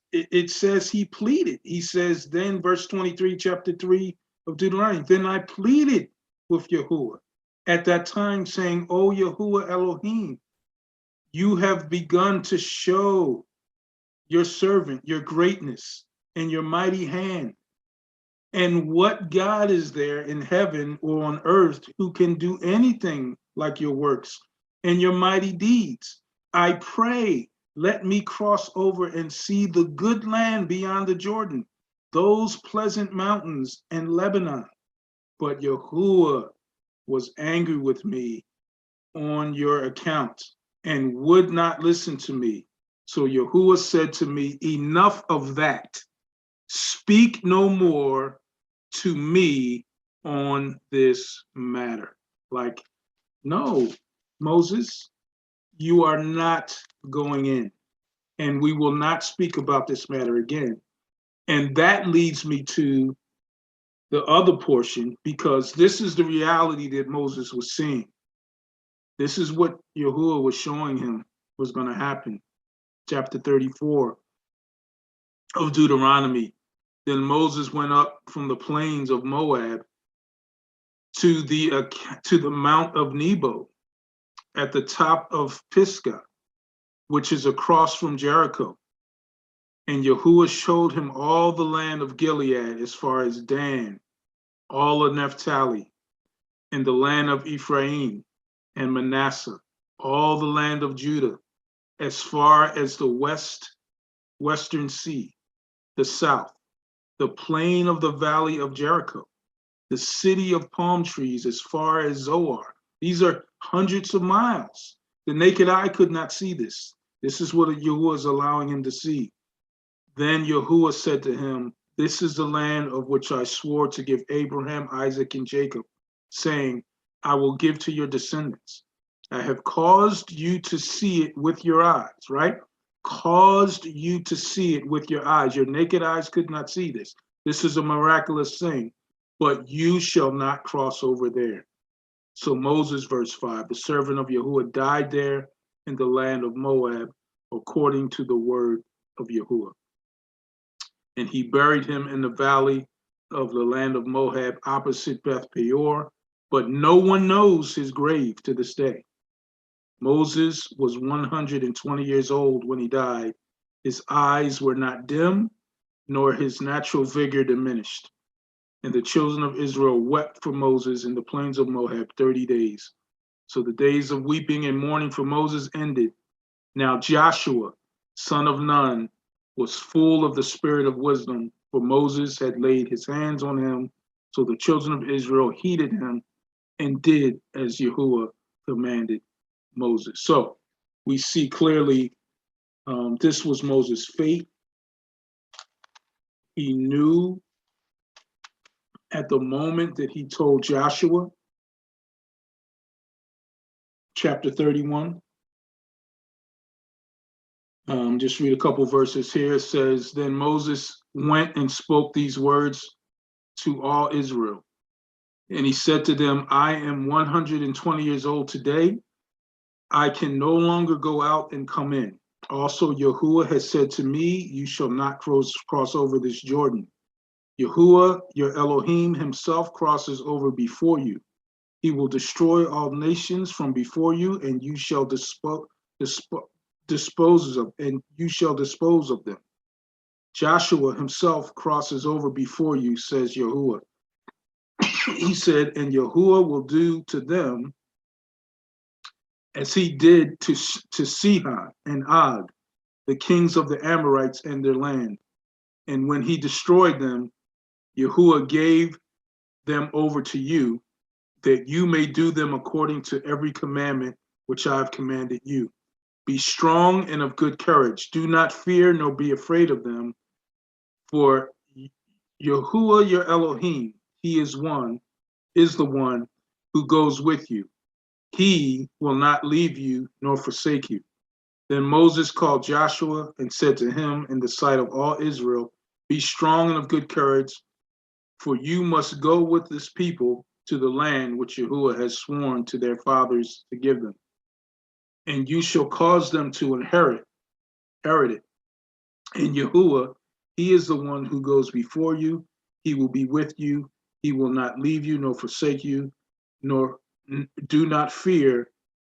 he pleaded. He says, then verse 23, chapter 3 of Deuteronomy, then I pleaded with Yahuwah at that time, saying, "O Yahuwah Elohim, you have begun to show your servant your greatness and your mighty hand. And what God is there in heaven or on earth who can do anything like your works and your mighty deeds? I pray, let me cross over and see the good land beyond the Jordan, those pleasant mountains and Lebanon." But Yahuwah was angry with me on your account and would not listen to me. So Yahuwah said to me, enough of that. Speak no more to me on this matter. Like, no, Moses, you are not going in, and we will not speak about this matter again. And that leads me to the other portion, because this is the reality that Moses was seeing. This is what Yahuwah was showing him was going to happen. Chapter 34 of Deuteronomy. Then Moses went up from the plains of Moab to the Mount of Nebo at the top of Pisgah, which is across from Jericho. And Yahuwah showed him all the land of Gilead as far as Dan, all of Naphtali, and the land of Ephraim and Manasseh, all the land of Judah, as far as the western sea, the south, the plain of the valley of Jericho, the city of palm trees as far as Zoar. These are hundreds of miles. The naked eye could not see this. This is what Yahuwah is allowing him to see. Then Yahuwah said to him, this is the land of which I swore to give Abraham, Isaac, and Jacob, saying, I will give to your descendants. I have caused you to see it with your eyes, right? Caused you to see it with your eyes. Your naked eyes could not see this. This is a miraculous thing. but you shall not cross over there. So Moses, verse 5, the servant of Yahuwah died there in the land of Moab, according to the word of Yahuwah. And he buried him in the valley of the land of Moab, opposite Beth Peor, but no one knows his grave to this day. Moses was 120 years old when he died. His eyes were not dim, nor his natural vigor diminished. And the children of Israel wept for Moses in the plains of Moab 30 days. So the days of weeping and mourning for Moses ended. Now Joshua, son of Nun, was full of the spirit of wisdom, for Moses had laid his hands on him. So the children of Israel heeded him and did as Yahuwah commanded Moses. So we see clearly this was Moses' fate. He knew at the moment that he told Joshua, chapter 31. Just read a couple verses here. It says, then Moses went and spoke these words to all Israel. And he said to them, I am 120 years old today. I can no longer go out and come in. Also, Yahuwah has said to me, you shall not cross over this Jordan. Yahuwah, your Elohim himself crosses over before you. He will destroy all nations from before you, and you shall dispose of them. Joshua himself crosses over before you, says Yahuwah. He said, and Yahuwah will do to them as he did to Sihon and Og, the kings of the Amorites and their land. And when he destroyed them, Yahuwah gave them over to you, that you may do them according to every commandment which I have commanded you. Be strong and of good courage. Do not fear nor be afraid of them. For Yahuwah your Elohim, he is the one who goes with you. He will not leave you nor forsake you. Then Moses called Joshua and said to him in the sight of all Israel, be strong and of good courage, for you must go with this people to the land which Yahuwah has sworn to their fathers to give them. And you shall cause them to inherit it. And Yahuwah, he is the one who goes before you. He will be with you. He will not leave you nor forsake you, nor do not fear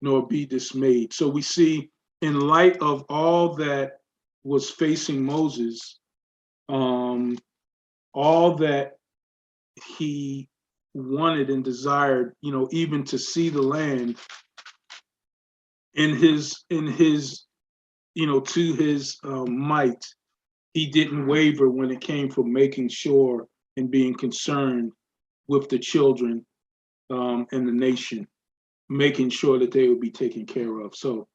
nor be dismayed. So we see, in light of all that was facing Moses, all that he wanted and desired, even to see the land, in his to his might, he didn't waver when it came from making sure and being concerned with the children and the nation, making sure that they would be taken care of. So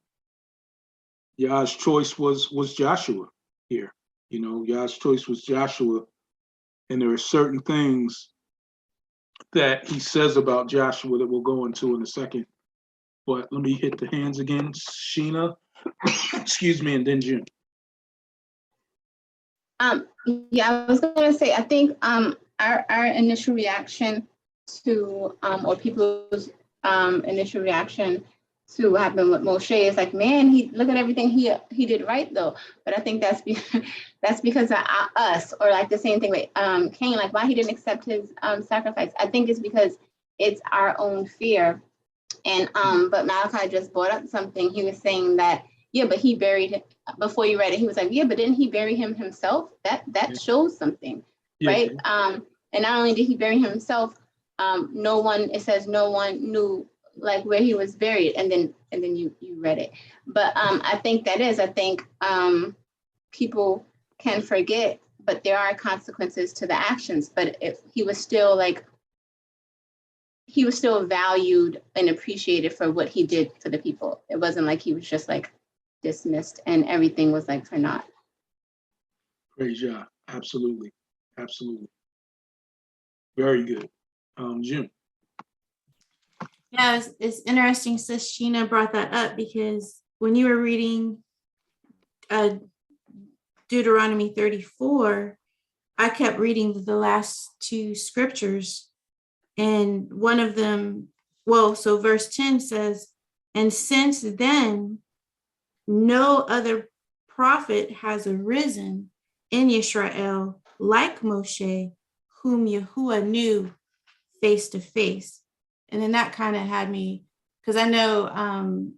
Yah's choice was Joshua here. Yah's choice was Joshua, and there are certain things that he says about Joshua that we'll go into in a second. But let me hit the hands again, Sheena, excuse me, and then Jim. Yeah, I was gonna say, I think our initial reaction to or people's initial reaction to what happened with Moshe is like, man, look at everything he did right though. But I think that's because of us, or like the same thing with Cain, like why he didn't accept his sacrifice. I think it's because it's our own fear. And but Malachi just brought up something. He was saying that, yeah, but he buried him. Before you read it, he was like, yeah, but didn't he bury him himself? That shows something, right? And not only did he bury him himself, it says no one knew like where he was buried, and then you read it. But I think people can forget, but there are consequences to the actions. But if he was still valued and appreciated for what he did for the people. It wasn't like he was just like dismissed and everything was like for naught. Praise Yah. Absolutely. Very good. Jim. Yeah, it's interesting Sis Sheena brought that up, because when you were reading Deuteronomy 34, I kept reading the last two scriptures, and one of them, well, so verse 10 says, and since then, no other prophet has arisen in Israel like Moshe, whom Yahuwah knew face to face. And then that kind of had me, because I know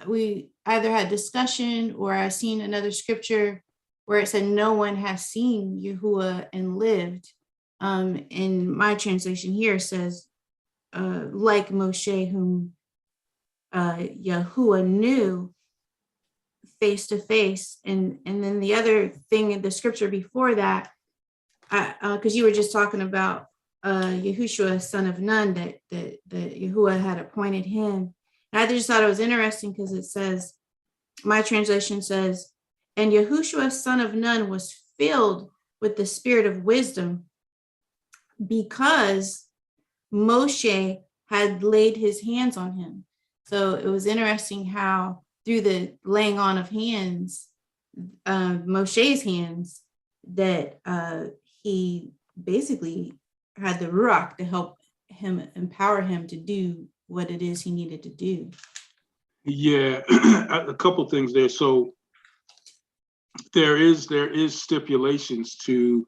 we either had discussion or I seen another scripture where it said no one has seen Yahuwah and lived. In my translation here says, like Moshe, whom Yahuwah knew face to face. And then the other thing in the scripture before that, because you were just talking about Yahushua, son of Nun, that Yahuwah had appointed him. And I just thought it was interesting because it says, my translation says, and Yahushua, son of Nun, was filled with the spirit of wisdom because Moshe had laid his hands on him. So it was interesting how through the laying on of hands, Moshe's hands, that he basically had the Ruach to help him, empower him to do what it is he needed to do. Yeah, a couple things there. So there is stipulations to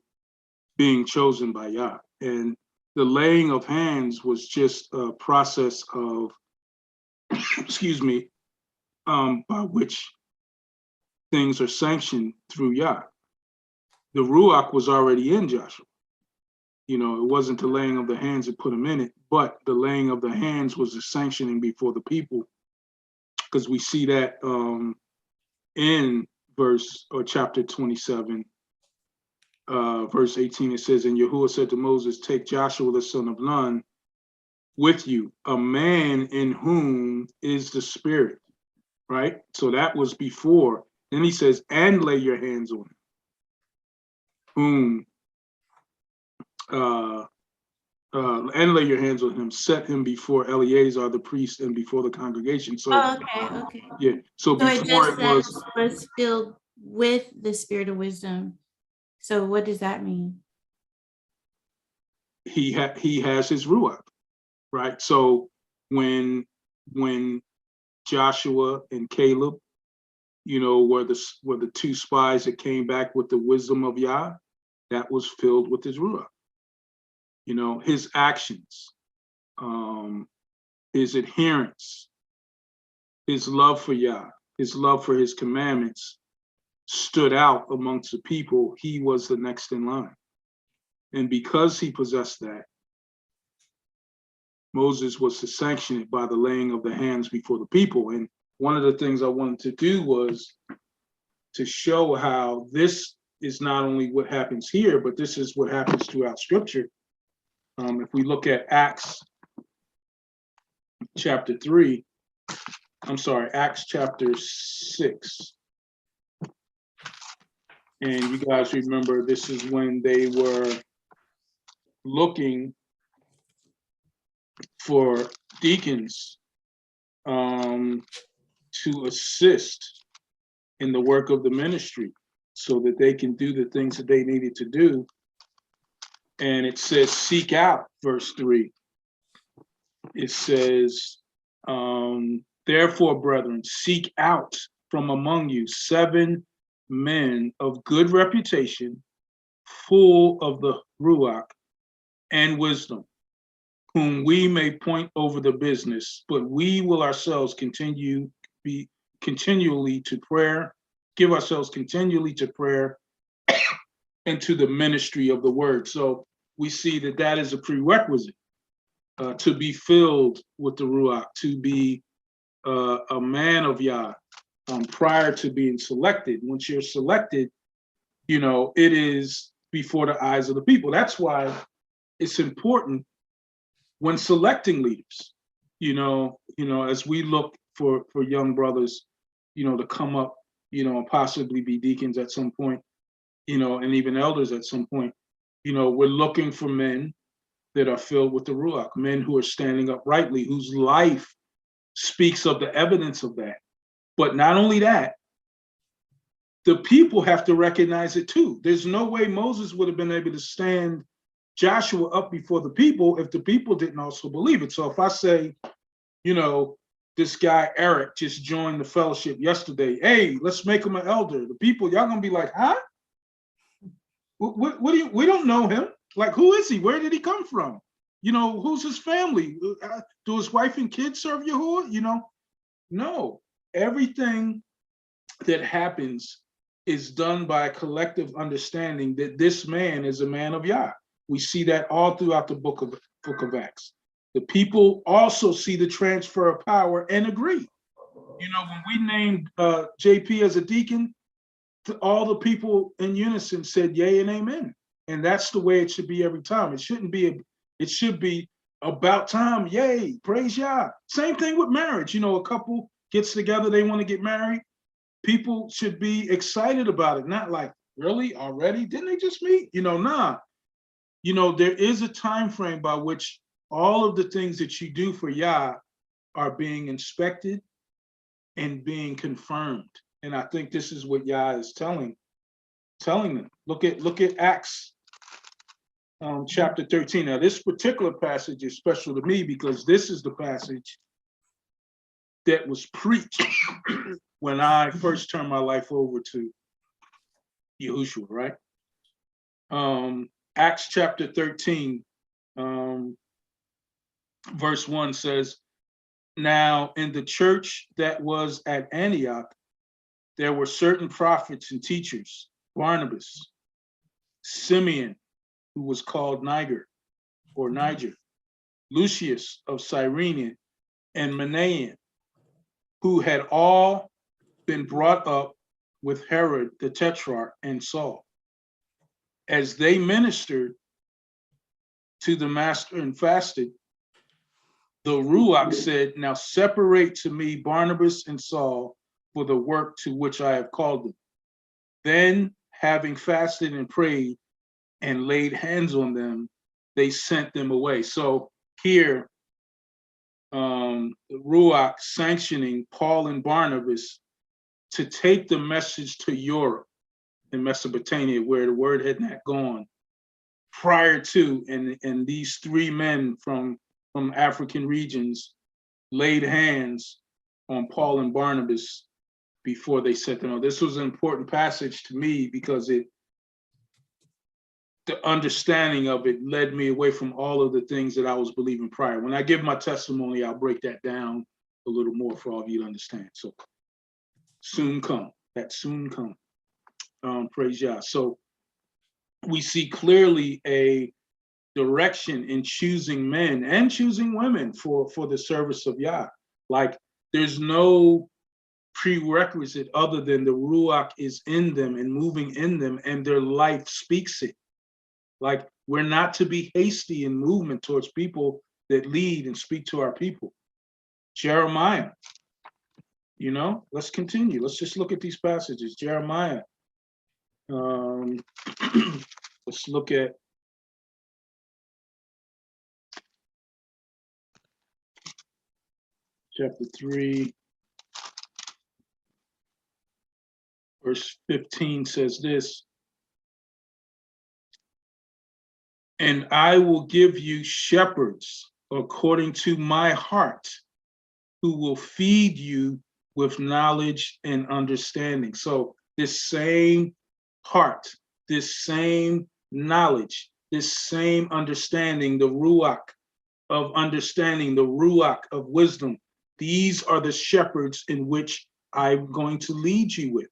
being chosen by Yah, and the laying of hands was just a process of, excuse me, by which things are sanctioned through Yah. The Ruach was already in Joshua. You know, it wasn't the laying of the hands that put him in it, but the laying of the hands was the sanctioning before the people, because we see that in chapter 27, verse 18, it says, and Yahuwah said to Moses, take Joshua the son of Nun with you, a man in whom is the spirit, right? So that was before. Then he says, and lay your hands on him, whom, and lay your hands on him, set him before Eleazar the priest and before the congregation. So, Okay. yeah. So it before just it says was filled with the spirit of wisdom. So what does that mean? he has his Ruach, right? So when Joshua and Caleb, you know, were the two spies that came back with the wisdom of Yah, that was filled with his Ruach. You know, his actions, his adherence, his love for Yah, his love for his commandments stood out amongst the people. He was the next in line. And because he possessed that, Moses was to sanction it by the laying of the hands before the people. And one of the things I wanted to do was to show how this is not only what happens here, but this is what happens throughout Scripture. If we look at Acts chapter 6. And you guys remember, this is when they were looking for deacons to assist in the work of the ministry so that they can do the things that they needed to do. And it says, seek out, verse 3. It says, therefore, brethren, seek out from among you 7 men of good reputation, full of the Ruach and wisdom, whom we may point over the business, but we will ourselves give ourselves continually to prayer and to the ministry of the word. So we see that is a prerequisite to be filled with the Ruach, to be a man of Yah prior to being selected. Once you're selected, you know, it is before the eyes of the people. That's why it's important when selecting leaders, you know, as we look for young brothers, you know, to come up, you know, and possibly be deacons at some point, you know, and even elders at some point, you know, we're looking for men that are filled with the Ruach, men who are standing uprightly, whose life speaks of the evidence of that. But not only that, the people have to recognize it too. There's no way Moses would have been able to stand Joshua up before the people if the people didn't also believe it. So if I say, you know, this guy Eric just joined the fellowship yesterday, hey, let's make him an elder. The people, y'all gonna be like, huh? What do you, we don't know him. Like, who is he? Where did he come from? You know, who's his family? Do his wife and kids serve Yahuwah? You know, no. Everything that happens is done by a collective understanding that this man is a man of Yah. We see that all throughout the book of Acts. The people also see the transfer of power and agree. You know, when we named JP as a deacon, all the people in unison said yay and amen. And that's the way it should be every time. It shouldn't be, it should be about time, yay, praise Yah. Same thing with marriage. You know, a couple gets together, they want to get married. People should be excited about it, not like, really, already? Didn't they just meet? You know, nah. You know, there is a time frame by which all of the things that you do for Yah are being inspected and being confirmed. And I think this is what Yah is telling them. Look at Acts chapter 13. Now, this particular passage is special to me because this is the passage that was preached when I first turned my life over to Yahushua, right? Acts chapter 13, verse 1 says, now in the church that was at Antioch, there were certain prophets and teachers, Barnabas, Simeon, who was called Niger, Lucius of Cyrene, and Manaen, who had all been brought up with Herod the Tetrarch and Saul. As they ministered to the master and fasted, the Ruach said, now separate to me Barnabas and Saul for the work to which I have called them. Then, having fasted and prayed and laid hands on them, they sent them away. So here, the Ruach sanctioning Paul and Barnabas to take the message to Europe in Mesopotamia, where the word had not gone prior to, and these three men from African regions laid hands on Paul and Barnabas before they sent them out. This was an important passage to me because the understanding of it led me away from all of the things that I was believing prior. When I give my testimony, I'll break that down a little more for all of you to understand. So soon come, that soon come. Praise Yah. So we see clearly a direction in choosing men and choosing women for the service of Yah. Like, there's no prerequisite other than the Ruach is in them and moving in them, and their life speaks it. Like, we're not to be hasty in movement towards people that lead and speak to our people. Jeremiah, you know, let's continue. Let's just look at these passages. Jeremiah. Let's look at chapter 3, verse 15 says this, and I will give you shepherds according to my heart, who will feed you with knowledge and understanding. So this same heart, this same knowledge, this same understanding, the Ruach of understanding, the Ruach of wisdom, these are the shepherds in which I'm going to lead you with.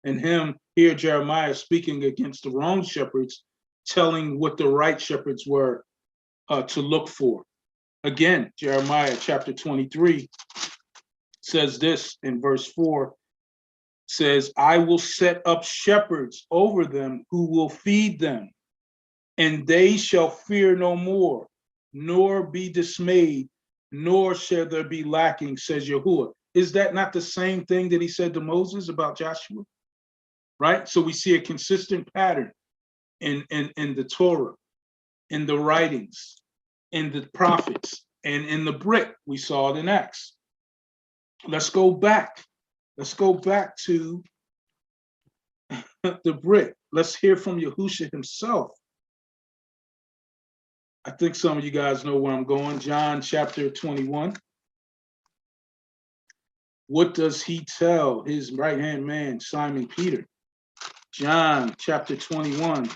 And him here, Jeremiah, speaking against the wrong shepherds, telling what the right shepherds were to look for. Again, Jeremiah chapter 23 says this in verse 4, says, I will set up shepherds over them who will feed them, and they shall fear no more, nor be dismayed, nor shall there be lacking, says Yahuwah. Is that not the same thing that he said to Moses about Joshua? Right? So we see a consistent pattern in the Torah, in the writings, in the prophets, and in the brick. We saw it in Acts. Let's go back. Let's go back to the brick. Let's hear from Yahusha himself. I think some of you guys know where I'm going. John chapter 21. What does he tell his right-hand man, Simon Peter? John chapter 21.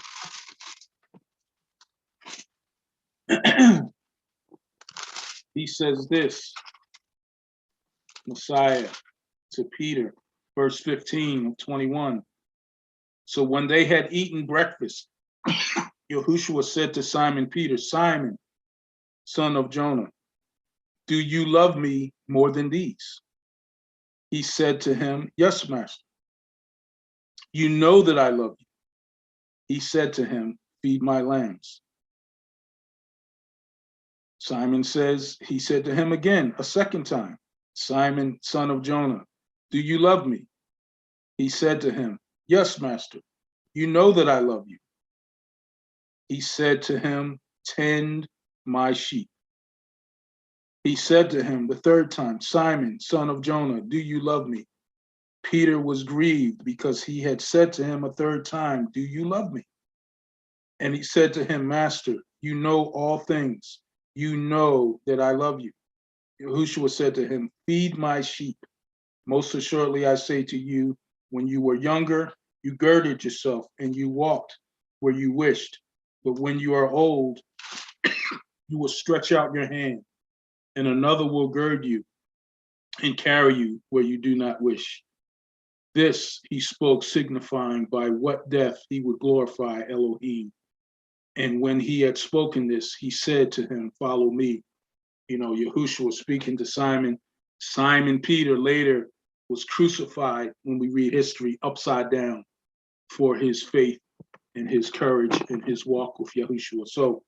He says this, Messiah to Peter, verse 15 of 21. So when they had eaten breakfast, Yahushua said to Simon Peter, Simon, son of Jonah, do you love me more than these? He said to him, yes, master. You know that I love you. He said to him, feed my lambs. Simon says, he said to him again, a second time, Simon, son of Jonah, do you love me? He said to him, yes, master. You know that I love you. He said to him, tend my sheep. He said to him the third time, Simon, son of Jonah, do you love me? Peter was grieved because he had said to him a third time, do you love me? And he said to him, Master, you know all things. You know that I love you. Yahushua said to him, feed my sheep. Most assuredly, I say to you, when you were younger, you girded yourself and you walked where you wished. But when you are old, you will stretch out your hand and another will gird you and carry you where you do not wish. This he spoke, signifying by what death he would glorify Elohim. And when he had spoken this, he said to him, follow me. You know, Yahushua was speaking to Simon. Simon Peter later was crucified, when we read history, upside down for his faith and his courage and his walk with Yahushua. So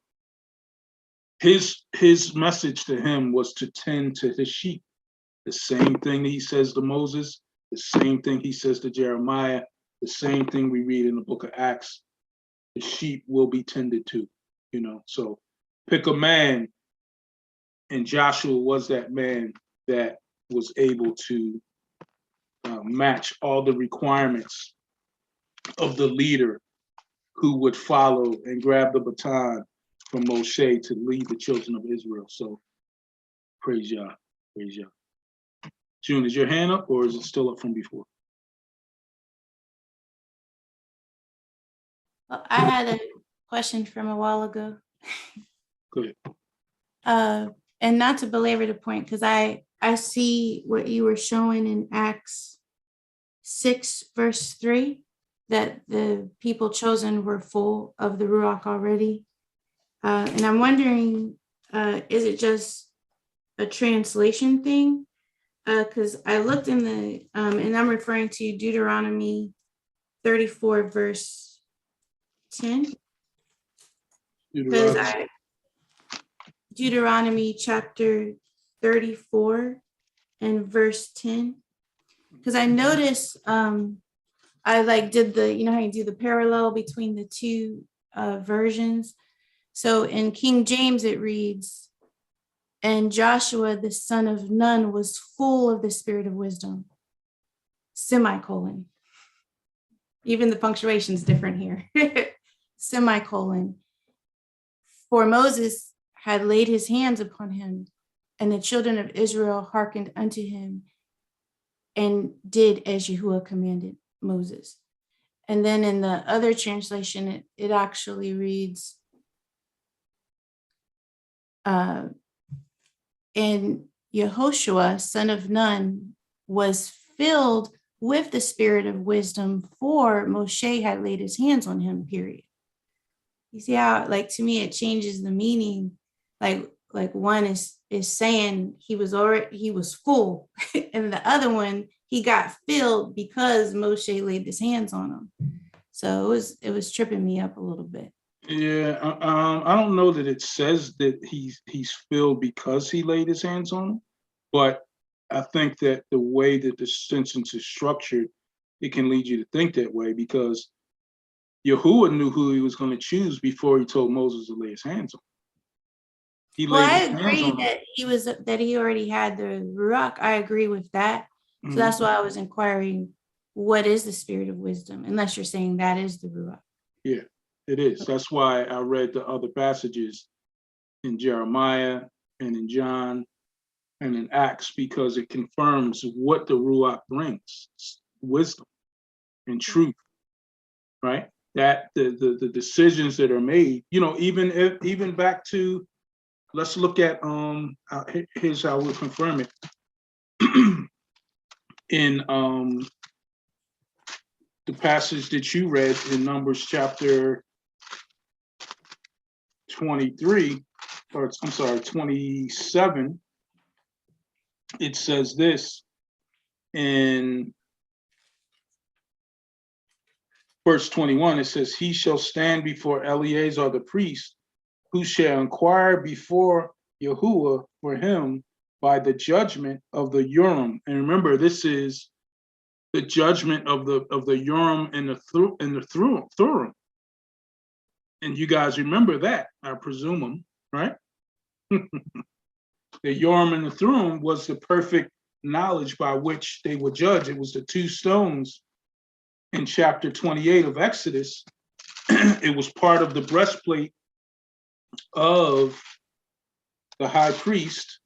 his message to him was to tend to his sheep. The same thing he says to Moses, the same thing he says to Jeremiah, the same thing we read in the book of Acts. The sheep will be tended to, you know. So pick a man, and Joshua was that man that was able to match all the requirements of the leader who would follow and grab the baton from Moshe to lead the children of Israel. So praise Yah, praise Yah. June, is your hand up or is it still up from before? Well, I had a question from a while ago. Good. And not to belabor the point, because I see what you were showing in Acts 6, verse 3, that the people chosen were full of the Ruach already. And I'm wondering, is it just a translation thing? Because I looked in the, and I'm referring to Deuteronomy 34, verse 10. Because Deuteronomy chapter 34 and verse 10. Because I noticed, I like did the, you know how you do the parallel between the two versions. So in King James, it reads, and Joshua, the son of Nun, was full of the spirit of wisdom, semicolon. Even the punctuation is different here. Semicolon. For Moses had laid his hands upon him, and the children of Israel hearkened unto him and did as Yahuwah commanded Moses. And then in the other translation, it actually reads, and Yehoshua, son of Nun, was filled with the spirit of wisdom, for Moshe had laid his hands on him, period. You see how, like, to me, it changes the meaning. Like one is saying he was full, and the other one, he got filled because Moshe laid his hands on him. So it was tripping me up a little bit. Yeah, I don't know that it says that he's filled because he laid his hands on him, but I think that the way that the sentence is structured, it can lead you to think that way, because Yahuwah knew who he was going to choose before he told Moses to lay his hands on him. Well, I agree that he already had the Ruach. I agree with that. So that's why I was inquiring what is the spirit of wisdom, unless you're saying that is the Ruach. Yeah, it is. That's why I read the other passages in Jeremiah and in John and in Acts, because it confirms what the Ruach brings, wisdom and truth, right? That the decisions that are made, you know, even back to, let's look at, here's how we'll confirm it. In the passage that you read in Numbers chapter 23, or I'm sorry, 27, it says this in verse 21, it says, he shall stand before Eleazar the priest, who shall inquire before Yahuwah for him by the judgment of the Urim. And remember, this is the judgment of the Urim and the Thummim. And you guys remember that, I presume them, right? The Urim and the Thummim was the perfect knowledge by which they would judge. It was the two stones in chapter 28 of Exodus. It was part of the breastplate of the high priest.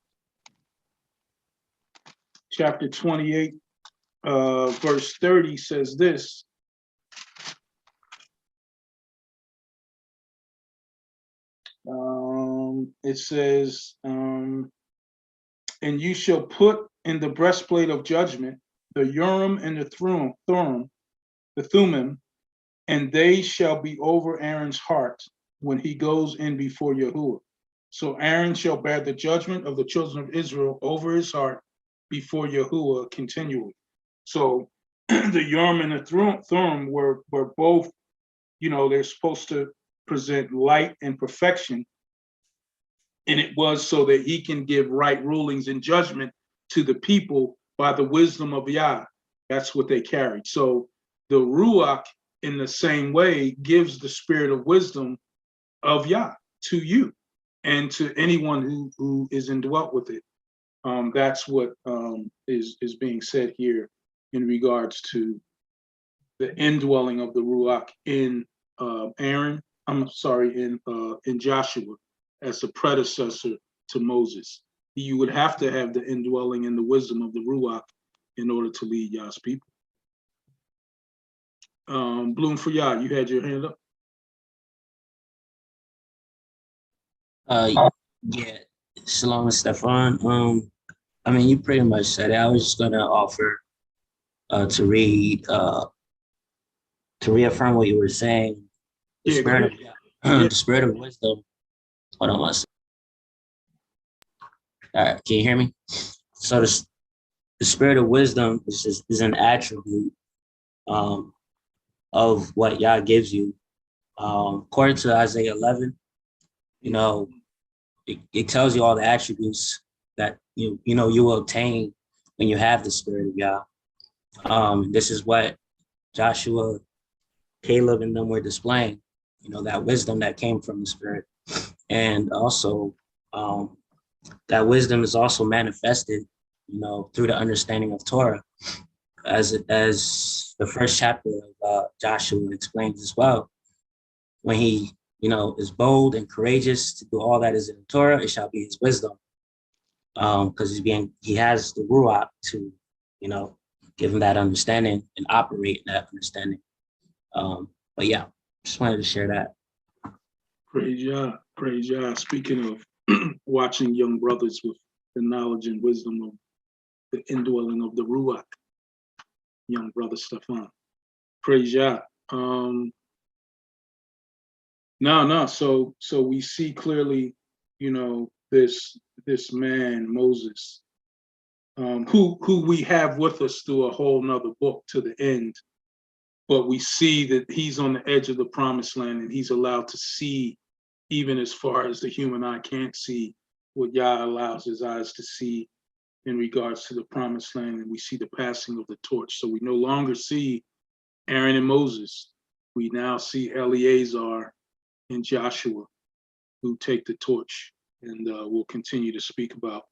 Chapter 28, verse 30 says this. It says, and you shall put in the breastplate of judgment the Urim and the Thummim, and they shall be over Aaron's heart when he goes in before Yahuwah. So Aaron shall bear the judgment of the children of Israel over his heart before Yahuwah continually. So the Urim and the Thummim were both, you know, they're supposed to present light and perfection. And it was so that he can give right rulings and judgment to the people by the wisdom of Yah. That's what they carried. So the Ruach, in the same way, gives the spirit of wisdom of Yah to you and to anyone who is indwelt with it. That's what is being said here in regards to the indwelling of the Ruach in in Joshua as a predecessor to Moses. You would have to have the indwelling and the wisdom of the Ruach in order to lead Yah's people. Bloom for Yah, you had your hand up? Yeah, Shalom, Stefan. I mean, you pretty much said it. I was just gonna offer to read to reaffirm what you were saying. The spirit of the spirit of wisdom. Hold on one second. All right, can you hear me? So the spirit of wisdom is an attribute of what Yah gives you. According to Isaiah 11, you know, it tells you all the attributes that you will obtain when you have the spirit of Yah. This is what Joshua, Caleb, and them were displaying, you know, that wisdom that came from the spirit. And also that wisdom is also manifested, you know, through the understanding of Torah, as the first chapter of Joshua explains as well. When he, you know, is bold and courageous to do all that is in the Torah, it shall be his wisdom, because he has the Ruach to, you know, give him that understanding and operate in that understanding. But yeah, just wanted to share that. Praise Yah, praise Yah. Speaking of watching young brothers with the knowledge and wisdom of the indwelling of the Ruach, young brother Stefan. Praise Yah. So we see clearly, you know, this man, Moses, who we have with us through a whole nother book to the end. But we see that he's on the edge of the promised land and he's allowed to see even as far as the human eye can't see what Yah allows his eyes to see in regards to the promised land. And we see the passing of the torch. So we no longer see Aaron and Moses. We now see Eleazar and Joshua who take the torch, and we'll continue to speak about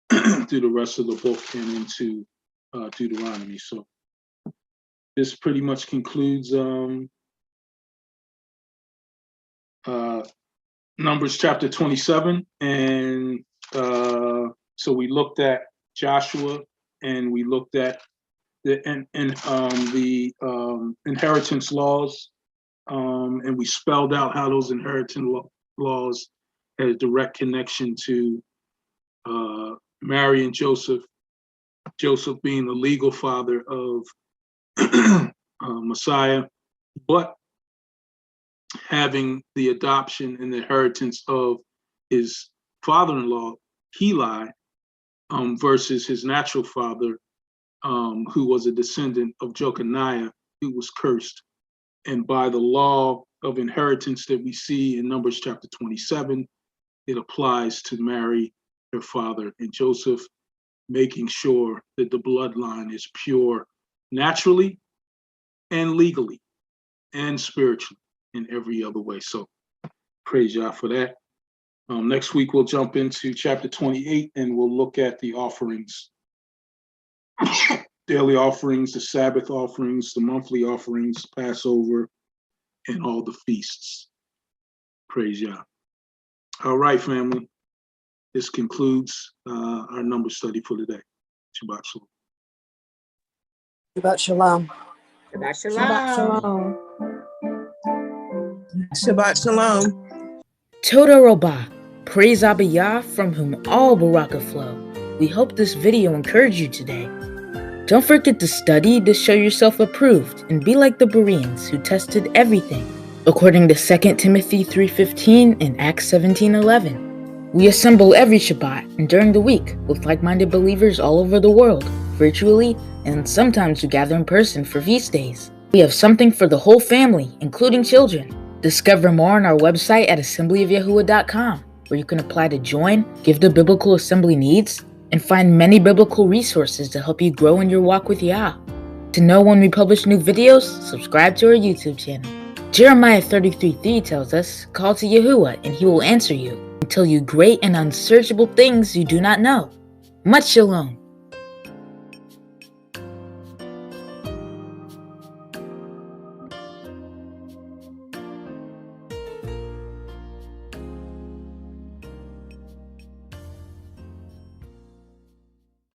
through the rest of the book and into Deuteronomy. So this pretty much concludes Numbers chapter 27. And so we looked at Joshua, and we looked at the inheritance laws, and we spelled out how those inheritance laws had a direct connection to Mary and Joseph, Joseph being the legal father of Messiah, but having the adoption and the inheritance of his father-in-law, Heli, versus his natural father, who was a descendant of Jeconiah, who was cursed. And by the law of inheritance that we see in Numbers chapter 27, it applies to Mary, her father, and Joseph, making sure that the bloodline is pure naturally and legally and spiritually in every other way. So praise Yah for that. Next week, we'll jump into chapter 28, and we'll look at the offerings, daily offerings, the Sabbath offerings, the monthly offerings, Passover, and all the feasts. Praise Yah. All right, family. This concludes our number study for today. Shabbat shalom. Shabbat shalom. Shabbat shalom. Shabbat shalom. Toda Robah, praise Abba Yah, from whom all baraka flow. We hope this video encouraged you today. Don't forget to study to show yourself approved and be like the Bereans who tested everything, according to 2 Timothy 3:15 and Acts 17:11. We assemble every Shabbat and during the week with like-minded believers all over the world, virtually, and sometimes we gather in person for feast days. We have something for the whole family, including children. Discover more on our website at assemblyofyahuwah.com, where you can apply to join, give the biblical assembly needs, and find many biblical resources to help you grow in your walk with Yah. To know when we publish new videos, subscribe to our YouTube channel. Jeremiah 33:3 tells us, "Call to Yahuwah, and he will answer you, and tell you great and unsearchable things you do not know." Much shalom.